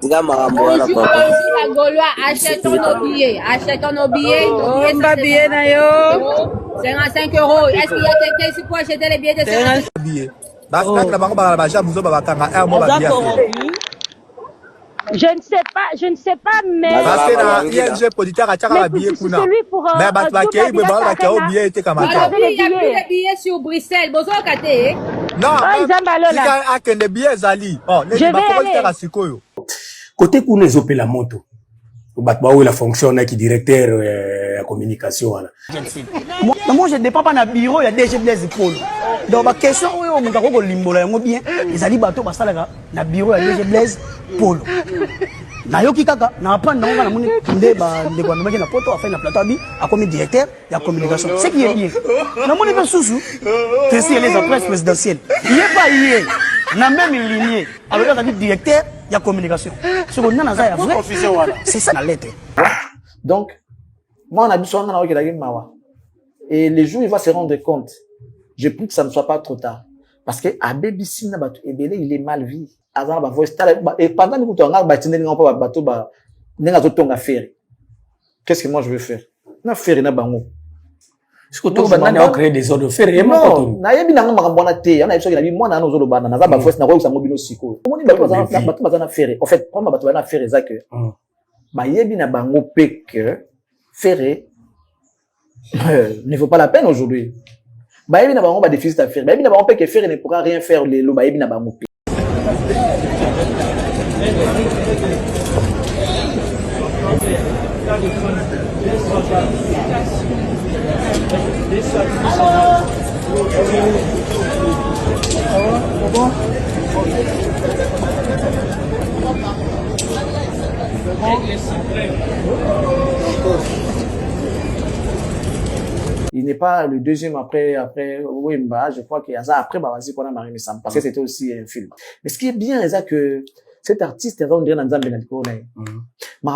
Tika makambo wana Ici, papa. ici, la Gaulois, achetons nos billets. Achetons nos billets. Oh, mba billet na yo. 55 €. Est-ce qu'il y a quelqu'un ici pour acheter les billets de 55 €? Billets. Parce que la banque va la muso va kanga un mois ba billet. Je ne sais pas, mais... Parce que na ING producteur a tchaka billet c'est kuna. celui pour... Mais bat ba kei be ba ba kei billet était comme ça. Il y a plus de billets sur Bruxelles. Bonjour, Kate. Non, Zambalola. tika akende billet zali. Oh, les ba ko teka sikoyo. Côté kuna ezopé la moto. La fonction qui directeur la communication. Moi, je ne dépends pas dans le bureau, il y a DG Blaise Paul. Donc, ma question, on a limbola bien. Ils ont dit bateau parce que dans le bureau, il y a DG Blaise Paul. Na yoki kaka, na apprendre na ngana muni nde ba nde kwa ndemaki na poto afin na plateau abi comme directeur de la communication. C'est qui est bien. Na moni ba sousou. Testi les presse présidentielle. Il est pas hier. Na même lignée. Alors là, dit directeur de la communication. Ce qu'on a na vrai. C'est ça la lettre. Donc, moi, on a besoin de mawa. Et les jours, il va se rendre compte. Je prie que ça ne soit pas trop tard. Parce que, à Baby Sina, il est mal vu. Et pendant que tu as qu'est-ce que moi je veux faire? Na faire na bango. Ce que tu vas créer des ordres faire et non, na yebi na ngamba mbona te, yana biso na moi na nozolo bana na za ba voice na ko samo bino siko. Komoni ba bazana faire. En fait, comment ba to na faire ça que ba yebi na bango pe que faire ne vaut pas la peine aujourd'hui. Ba yebi na bango ba déficit à faire. Ba yebi na bango pe que faire ne pourra rien faire le lo ba yebi na bango pe. Il n'est pas le deuxième après Wemba, je crois qu'il y a ça après Babazi qu'on a marié Sam parce que c'était aussi un film. Mais ce qui est bien, c'est que cet artiste, on dirait dans Nzambe na likolo na ye.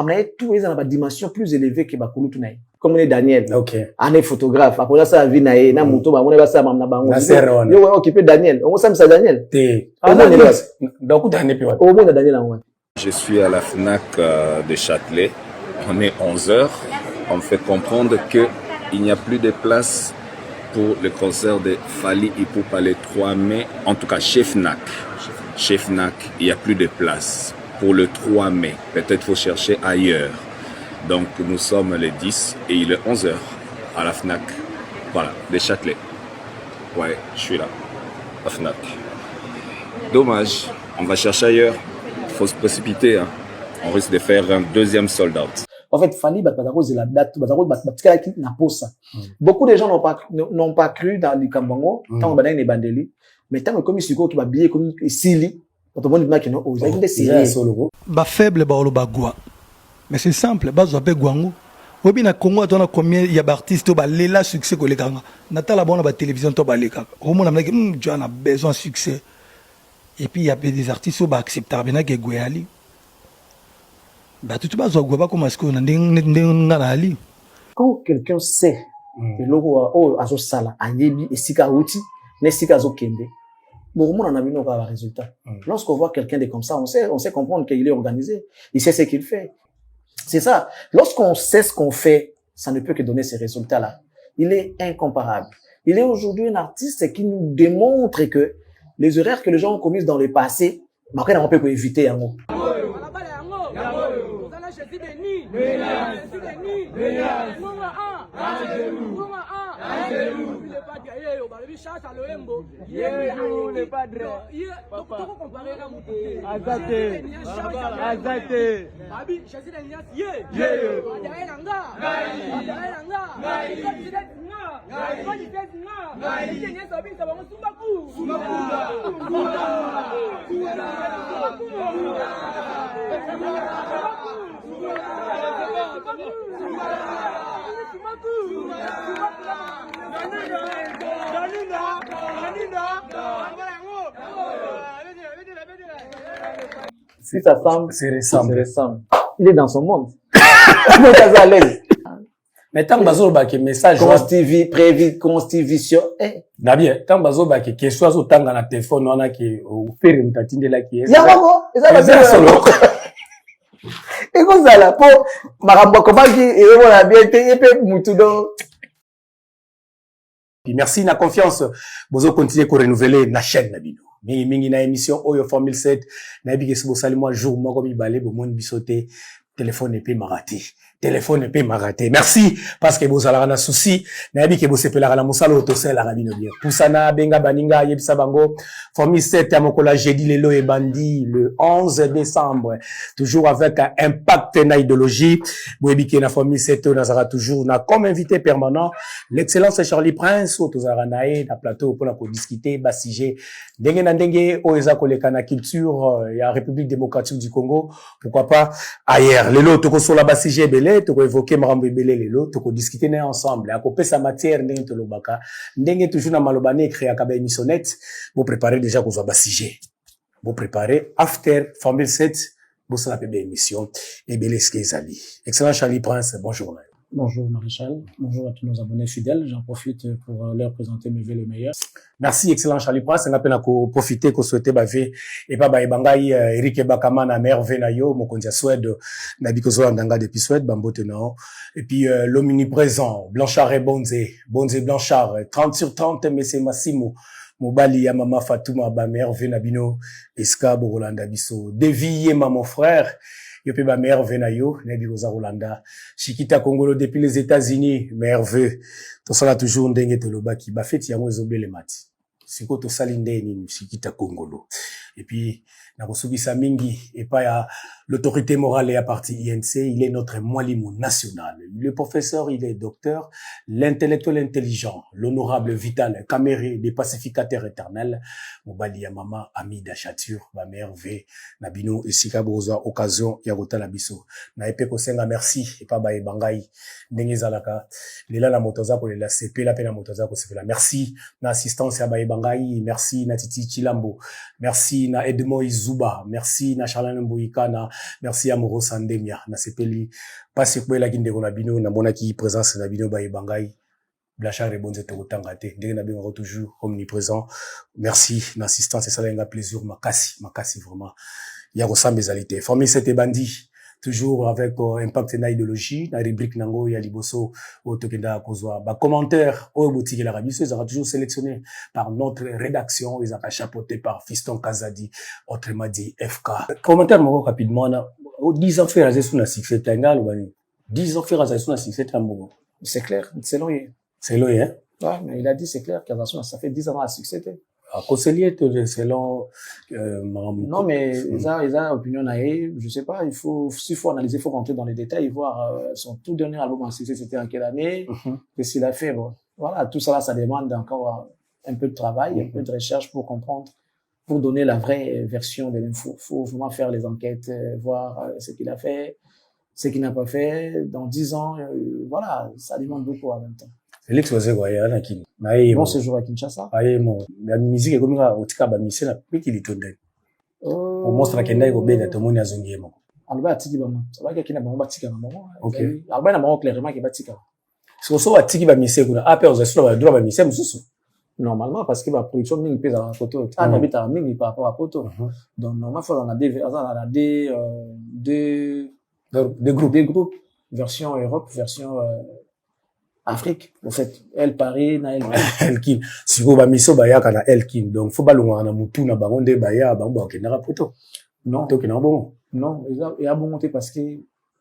Mais tout est dans la dimension plus élevée que Bakulu tunaye. Comme on est Daniel. OK. On est photographe. Après ça, vie na ye, na muto ba, on est ça mamna bango. Yo ouais occupé Daniel. On s'aime ça Daniel. Donc tu as né au moins Daniel en. Je suis à la Fnac de Châtelet. On est 11h. On me fait comprendre que il n'y a plus de place pour le concert de Fally Ipupa le 3 mai. En tout cas, chez Fnac. Chez Fnac, il n'y a plus de place pour le 3 mai. Peut-être faut chercher ailleurs. Donc nous sommes le 10 et il est 11h à la Fnac. Voilà, de Châtelet. Ouais, je suis là, à Fnac. Dommage, on va chercher ailleurs. Il faut se précipiter. Hein. On risque de faire un deuxième sold out. En fait, Fally, la date, beaucoup de gens n'ont pas cru dans le Kambango, tant qu'on a des bandeli. Mais tant que comme il y a des billets comme Sili, on te montre que non, vous avez des séries. Ba faible ba olo bagwa. Mais c'est simple, ba zo pe gwango. Obi na Congo atona combien il y a d'artistes ba lela succès ko lekanga. Natala bona ba télévision to ba lekaka. Au moins na que on a besoin de succès. Et puis il y a des artistes ba acceptable na ke goyali. Ba tout ba zo gwa comme est-ce qu'on a ngana ali. Quand quelqu'un sait que logo azo sala ayebi esika outi nesika zo kende. Bon, on a vu nos résultats. Lorsqu'on voit quelqu'un de comme ça, on sait comprendre qu'il est organisé. Il sait ce qu'il fait. C'est ça. Lorsqu'on sait ce qu'on fait, ça ne peut que donner ces résultats-là. Il est incomparable. Il est aujourd'hui un artiste qui nous démontre que les erreurs que les gens ont commises dans le passé, maintenant on peut éviter un mot. Si ça semble, c'est récent. Il est dans son monde. Il est à l'aise. Mais tant bazo ba ke message constitution Dabie tant bazo ba ke question zo tanga na téléphone wana ke o faire mtatindela ki ya moko eza solo la peau, Maramba, comment qui est la bien, et puis Moutudo. Merci, na confiance. Bozo continuer à renouveler na chaîne, Nabino. Mingi na émission, Oyo Formule 7, Nabi Kesibo Salimo, jour, moi, comme il balait, bon, moi, bisoté, téléphone et puis maraté. Téléphone et puis maraté. Merci, parce que vous avez un souci. Nabi que vous sepez la musalo autosel la rabino bien. Poussana, benga, baninga, yebisa bango. Formule 7, à mon collège, j'ai dit Lelo et Bandi, le 11 décembre. Toujours avec un impact na idéologie. Bouébike na Formule 7, on a toujours, on a comme invité permanent, l'excellence Charlie Prince, autosara nae, na plateau, pour la discuter, basige. Dengue na dengue, oeza koleka na culture, il y a République démocratique du Congo. Pourquoi pas ailleurs. Lelo, toko sur la basige, tu peux évoquer Marambo Ebele lelo, tu peux discuter ensemble. À couper sa matière, ndenge tolobaka. Ndenge toujours na malobane créé à Kabe émissionnette. Vous préparez déjà qu'on soit bassigé. Vous préparez after Formule 7. Vous savez la émission. Ebele Skezali. Excellent Charlie Prince. Bonjour. Bonjour Maréchal, bonjour à tous nos abonnés fidèles. J'en profite pour leur présenter mes vœux le meilleur. Merci, excellent Charlie Prince. On a peine profiter qu'on souhaitait baver et pas bangai Eric Bakama na merveille na yo mon kondia Suède na bikozo ndanga depuis Suède bambote nao et puis l'omniprésent Blanchard et Bonze Blanchard 30 sur 30 mais c'est Massimo Mobali ya mama Fatouma ba merveille na bino eska Rolanda biso Devier mon frère. Yope ba merveille na yo, nebi koza Rolanda. Chikita Congolo depuis les États-Unis, merveille. To sala toujours ndenge toloba ki ba feti yango ezobele mati. Siko to sali ndeni Chikita Congolo. Et puis na kosubisa mingi et pas ya l'autorité morale et à partie INC, il est notre mwalimu national. Le professeur, il est docteur, l'intellectuel intelligent, l'honorable vital, caméré des pacificateurs éternels, Mobali ya mama ami d'achature, ba merveille, nabino et sikaboza occasion ya kotala biso. Na epe ko senga merci et pas ba ebangai ndenge zalaka. Lela la motoza ko lela CP la pena motoza ko sepela. Merci na assistance ya ba ebangai, merci na Titi Chilambo, merci na Edmo Izuba, merci na Charlene Mboikana, merci à Moro Sandemia, na sepeli, passe kwa la kinde kona bino, na mona ki présence na bino ba ebangai, Blanchard et Bonze Tokotangate, ndenge na bino toujours omniprésent. Merci, na assistance, et ça a un plaisir, makasi vraiment. Ya ressent mes alités. Formule 7 Bandi, toujours avec impact na idéologie, na rubrique nango ya liboso, au tokenda kozwa, ba commentaire, au boutique la rabie, ils aura toujours sélectionné par notre rédaction, ils aura chapeauté par Fiston Kazadi, autrement dit FK. Commentaire mongo rapidement, na, 10 ans faire sous na succès tangal, 10 ans faire sous na succès tango. C'est clair, c'est long. C'est long, hein? Ouais, mais il a dit c'est clair, ça fait 10 ans à succès. À conseiller, selon, non, mais ils ont opinion naïve, je sais pas, s'il faut analyser, il faut rentrer dans les détails, voir, son tout dernier album en succès, c'était en quelle année, qu'est-ce qu'il a fait, bon. Voilà, tout ça là, ça demande encore un peu de travail, un peu de recherche pour comprendre, pour donner la vraie version de l'info. Faut vraiment faire les enquêtes, voir ce qu'il a fait, ce qu'il n'a pas fait, dans 10 ans, voilà, ça demande beaucoup en même temps. Félix Ozegoya, Nakin. Bon séjour à Kinshasa. La musique est comme ça, au tika ba mise na piki litonde. Au monstre kenda ko bena to moni azongi mo. Alba tiki ba mo. Ça va kina ba batika na mo. OK. Alba na mo clairement ke batika. So so atiki ba mise kuna après on a droit ba mise mususu. Normalement parce que la production mingi pèse à la photo. Ah n'habita mingi par rapport à photo. Donc normalement faut on a des groupes version Europe, version Afrique, en fait, El Paris, na Elkin. Si vous avez mis ça, baya kana Elkin. Donc, faut pas loin na mutu na bangonde baya, bamba okena poto. Non. Donc, non bon. Non, il y a bon monté parce que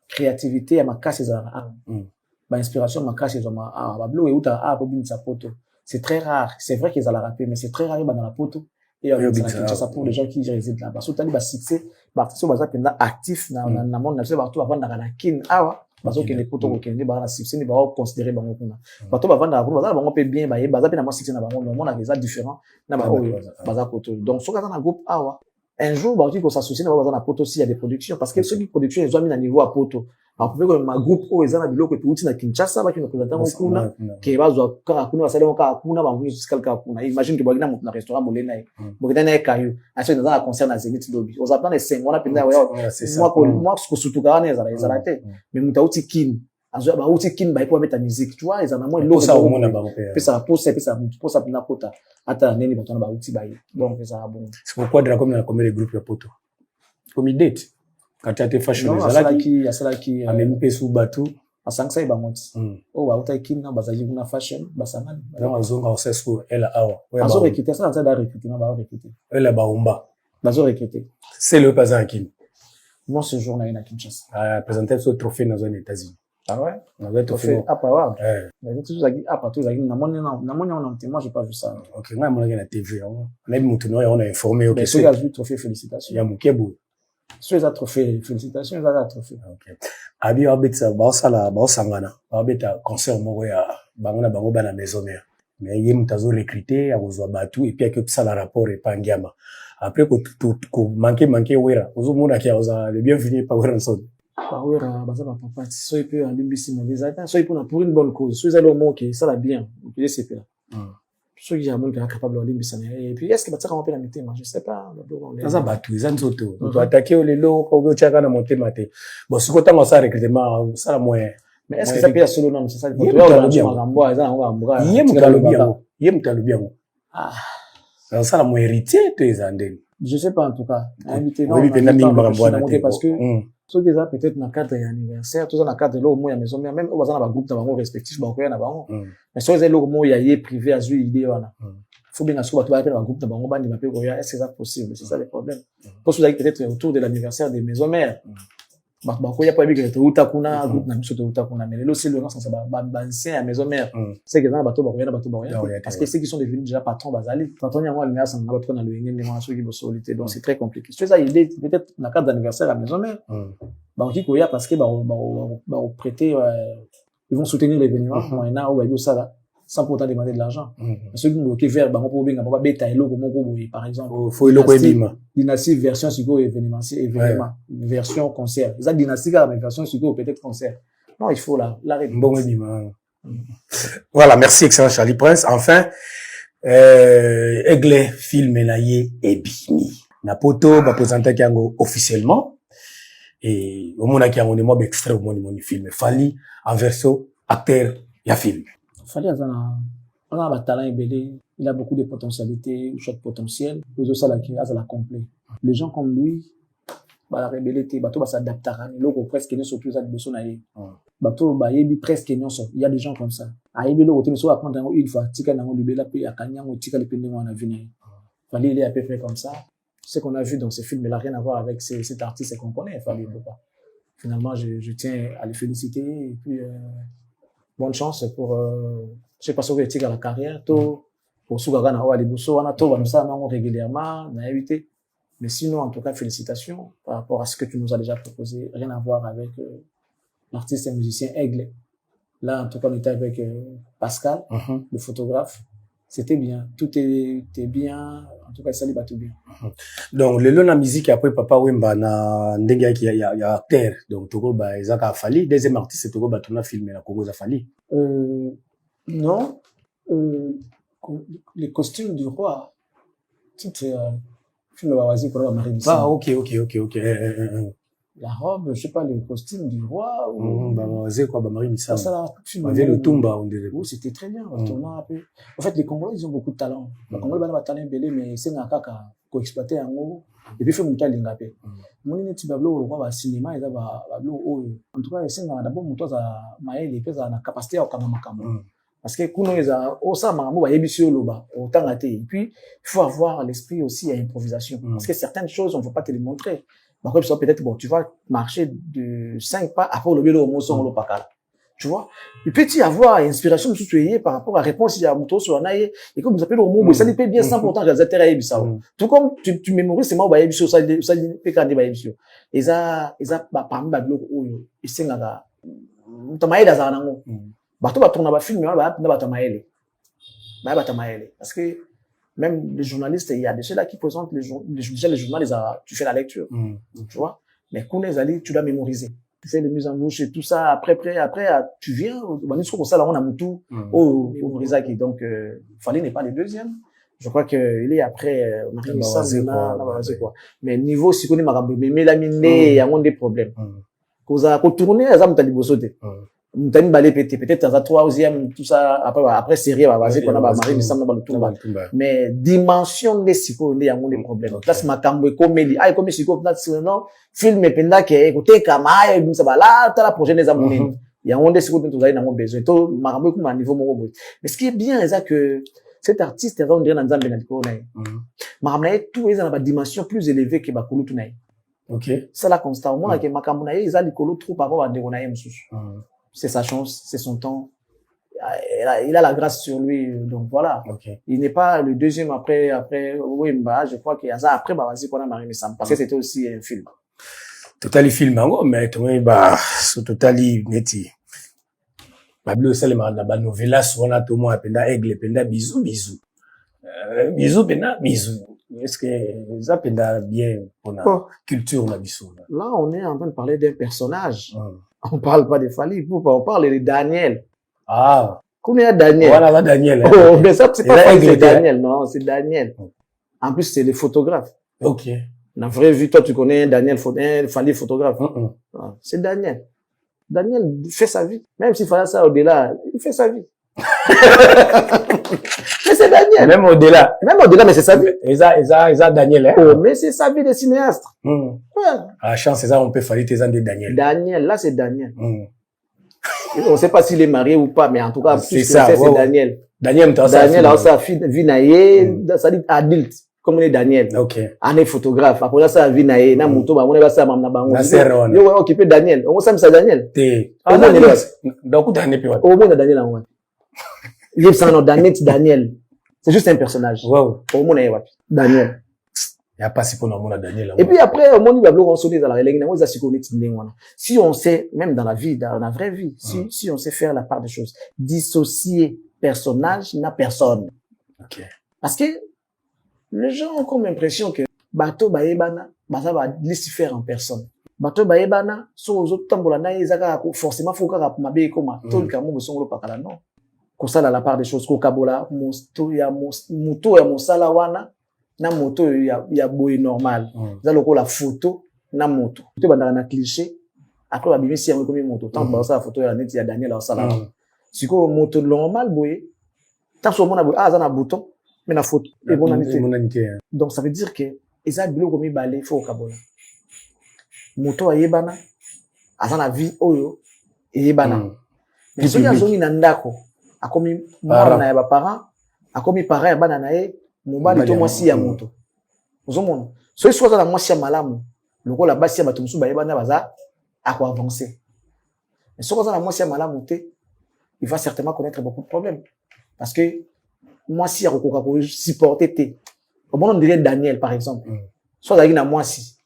créativité, ma casse est à ma inspiration, ma casse est à ma bleu et ou ta pour bin sa poto. C'est très rare. C'est vrai qu'ils ont la rapper, mais c'est très rare dans la poto. Et ça pour les gens qui résident là. Parce que t'as dit, succès, sur base actif, na monde, na c'est partout avant na kin, parce que les potos qui ne sont pas succès, ne sont pas considérés comme kuna. Bato ba vanda ko bazala bango pe bien ba ye baza pe na mo succès na bango on a des différents na ba baza poto. Donc so kaza na groupe awa un jour ba ko s'associer na baza na poto si il y a des productions parce que ceux qui production ils ont mis à niveau à poto. Alors pour que ma groupe o ezana biloko pe uti na Kinshasa ba ki na présenter mo kuna ke bazo ka kuna basale mo ka kuna ba mu jusqu'à ka kuna. Imagine que ba gina mo na restaurant molena e. Bo gina na kayu. Aso na za concert na Zenith Lobby. On s'attend les 5 on a pinda moi ko sutuka na ezala te. Mais muta uti kin azo ba uti kin ba ipo mettre musique tu vois ils en a moins loko ça au monde ba pe ça pour ça pina kota ata neni ba tona ba uti ba bon ça bon c'est pourquoi de la comme les groupes ya poto comme date Quand tu as été fashion, non, à cela qui, même pas sous bateau. à 5 ça, il va monter. Oh, à autant qu'il n'a pas de fashion, bah, ça m'a. Dans la zone, on sait ce qu'elle a. Ils ont recruté, ça, ça, recruté, on va recruter. Elle a baumba. Ils ont recruté. C'est le pas un kim. Moi, ce jour-là, il a Kinshasa. Ah, présenté ce trophée dans les États-Unis. Ah ouais? On avait Trophée, ah, pas ouais. Ouais. Mais tout ça, ah, pas tout ça, moi, j'ai pas vu ça. Ok, moi, on a la TV, on a vu on a informé, ok. Mais ceux qui ont vu trophée, félicitations. Il y a mon kebou. Ceux qui ont trophée, félicitations, ils ont un trophée. Ok. Abi, abitsa, sala, sangana. Abita, concert, moi, ya, bangona, bana maison mère. Mais il y a mutazo recruté, à vous abattu, et puis, que ça, la rapport, et pas ngama. Après, ko manqué, wera. Ozo mona qui a, le bienvenu, pas wera, son. Pawera, baza ba papa, soit il peut en limbisi mais les attends, soit il peut pour une bonne cause, soit ils allent au monde qui ça la bien, puis c'est là. Soit il y a un monde qui est capable de limbisi et puis est-ce que va ça la mité, je sais pas. Ça va tout, ils ont tout. On doit attaquer au lelo, quand on tient à monter maté. Bon, ce côté ça recrutement, ça la moyen. Mais est-ce que ça paye solo non, c'est ça. Il est bien. Ah. Ça la moyen héritier, tu es andé. Je sais pas en tout cas. Invité non. Oui, parce que ceux qui ont peut-être dans le cadre d'anniversaire, tout ça dans le cadre de l'eau, moi, il y a maison, même au bazar, dans le groupe, dans le respectif, bah, il y a mais soit ils ont l'eau, moi, il y a privé, à jouer, idée, voilà. Faut bien assurer, tu vas dans le groupe, dans le bandi, est-ce que c'est possible? C'est ça le problème. Parce que vous avez peut-être autour de l'anniversaire des maisons mères. Bah, il y a pas eu que tu as un groupe, mais là, c'est le nom, ça va, c'est à maison mère. C'est que dans le bateau, parce que ceux qui sont devenus déjà patrons, bazali. Quand on y a moi, l'univers, ça va dans le yin, les ceux qui vont soliter. Donc, c'est très compliqué. C'est ça, il est peut-être dans le cadre d'anniversaire à la maison mère. Bah, on dit qu'il y a parce que, on prêter, ils vont soutenir l'événement, on a, ça là, sans pourtant demander de l'argent. Ceux qui ont vers, bah, on peut bien, on va bêta, par exemple. Faut le dynastie version sur événement, version concert. Les autres dynasties, mais version sur peut-être concert. Non, il faut l'arrêter. Bon, voilà, merci, excellent Charlie Prince. Enfin, Aigle, film, et Bini. Napoto, va présenter Kango officiellement. Et au moment où on est moi, extrait au moment du film. Fali, en verso, acteur, il y a film. Fali, on a un talent ébélé. Il a beaucoup de potentialités, ou de potentiel. Les autres, ça la complet. Les gens comme lui, bah, la rébellité, bah, tout va s'adapter à l'eau, presque, il y a surtout ça de besoin d'ailleurs. Bah, tout, bah, il y a presque, il y a des gens comme ça. À Ébélé, au téléphone, à prendre une fois, tika nango libéla, puis à Kanyang, ou tika lipende, on a vu, Fali, il est à peu près comme ça. Ce qu'on a vu dans ce film, il n'a rien à voir avec cet artiste qu'on connaît, Fali, finalement, je tiens à le féliciter, et puis, bonne chance pour, je sais pas si vous êtes à la carrière, tout, pour Sougagana, ou à Libusso, on a tout, nous avons régulièrement, on a évité. Mais sinon, en tout cas, félicitations par rapport à ce que tu nous as déjà proposé. Rien à voir avec l'artiste et musicien Aigle. Là, en tout cas, on était avec Pascal, le photographe. C'était bien. Tout était bien. En tout cas, ça va tout bien. Donc, le long de la musique, après, Papa Wemba, il y a acteur. Donc, Togo, bah, Isaac a fallu. Deuxième artiste, Togo, bah, on a filmé la Congo, ça a fallu. Non. Les costumes du roi. Tout film de Wawazi pour la Marie. Ah, ok. La robe, je sais pas, le costume du roi ou. Bah, Wawazi, quoi, bah, Marie Missa. Ça, là, film. Avec le Tumba, on dirait. Oui, c'était très bien. En fait, les Congolais, ils ont beaucoup de talent. Les Congolais, ils ont un talent belé, mais c'est un cas qu'on exploiter en haut. Et puis, il faut monter à l'ingapé. Mon inné, tu vas voir, on va cinéma, il va en tout cas, c'est d'abord, mon toit, maël, et puis, ça a la capacité à Kamamakambo. Parce que kuno eza osa mambo ba yebisi loba autant raté et puis il faut avoir l'esprit aussi à improvisation parce que certaines choses on ne peut pas te les montrer donc peut-être bon tu vas marcher de 5 pas après le vélo au moson lo pakala tu vois il peut y avoir inspiration de soutenir par rapport à réponse il y a moto sur naie et comme vous appelez au mot ça dépend bien 100% réalisateur à yebisa tout comme tu mémorises c'est moi ba yebisi ça peut quand ba yebisi et ça ba parmi ba bloc oyo isenga mutamaida za nango bato tourner ba film ba batamaele parce que même les journalistes il y a des ceux-là qui présentent les journaux tu fais la lecture tu vois mais les ali tu dois mémoriser tu fais les mises en bouche et tout ça après tu viens on est comme ça là on a mutu Morizaki donc Fali n'est pas le deuxième je crois que il est après quoi mais niveau si connaît makambo mais la mine il y a des problèmes cause à tourner ça mutali bosote Mutani balé peut-être dans la troisième, tout ça, après série, vas-y, qu'on a marié, mais ça n'a pas le tout. Mais dimension des psychos, il y a des problèmes. Là, c'est ma cambo, comédie. Ah, comme psycho, non, film, et penda, qui est écouté, kama, et ça va là, t'as la prochaine des amours. Il y a des psychos, tout ça, il y a besoin. Tout, ma cambo, comme un niveau, mon mais ce qui est bien, c'est que cet artiste, on dirait dans Zambie, ma cambo, tout est dans la dimension plus élevée que Bakulu Tunaï. Ok. C'est la constante. Moi, que ma cambo, ils ont l'écolo trop par rapport à Degonaï, c'est sa chance, c'est son temps. Il a la grâce sur lui, donc voilà. Okay. Il n'est pas le deuxième après, Wemba, je crois qu'il y a ça après, vas-y, qu'on a marié Sam, parce que c'était aussi un film. Totally film, mais ce totally, neti. Bablo Salema, la novelas, on a tout le monde, penda aigle, penda bisou. Bisou, penda bisou. Est-ce que ça penda bien pour la culture, la bisou? Là, on est en train de parler d'un personnage. On parle pas de Fally, on parle de Daniel. Ah. Combien Daniel? Voilà, Daniel. Oh, mais ça, c'est pas Fally, c'est Daniel. Non, c'est Daniel. En plus, c'est le photographe. Ok. La vraie vie, toi, tu connais Daniel, Fally photographe. C'est Daniel. Daniel fait sa vie. Même s'il fallait ça au-delà, il fait sa vie. Mais c'est Daniel. Même au-delà, mais c'est sa vie. Et ça, Daniel, hein? Oh, mais c'est sa vie de cinéaste. Ouais. À la chance, c'est ça, on peut faire tes ans de Daniel. Daniel, là, c'est Daniel. On ne sait pas s'il est marié ou pas, mais en tout cas, c'est ça, c'est Daniel. Daniel, alors ça, vie ça dit adulte. Comme on est Daniel. Ok. On est photographe. Après ça, vie naïe, na moto, on est ça, mamna bango. Yo, on occupé Daniel. On s'aime ça, Daniel. Ah, donc, Daniel, au moins, Daniel, en il est un Daniel. C'est juste un personnage. Wow. Au moins, Daniel. Il n'y a pas si pour nous, Daniel. Et puis après, au monde, il va bloquer, on sonne dans la relègue, si on sait, même dans la vie, dans la vraie vie, si on sait faire la part des choses, dissocier personnage n'a personne. Ok. Parce que, les gens ont comme l'impression que bateau baebana ça va laisser faire en personne. Bateau baebana so aux autres tambolana ezaka forcément faut ka mabe koma tout le kamu bosongolo pakala non. Ko sala la part des choses ko kabola moto ya mosala wana na moto ya boy normal. Ça loko la photo na moto. Tu bandana na cliché après ba bimisi ya comme moto tant ba ça photo ya net ya Daniel au sala. Siko moto normal boy tant so mona boy ça na bouton mais la faute et bonanité. Donc ça veut dire que eza bilo komi balé faut kabola moto ayebana azana vie oyo eyebana mais soki azongi na ndako akomi mwana na ya ba parents akomi parent ya bana na ye mobali to mwasi ya moto ozomona soki soza na mwasi ya malamu lokola basi ya bato musu bayebana baza ako avancer mais soki azana mwasi ya malamu te il va certainement connaître beaucoup de problèmes parce que moi si akokoka ko supporter te comme on dirait Daniel par exemple soit avec na moi si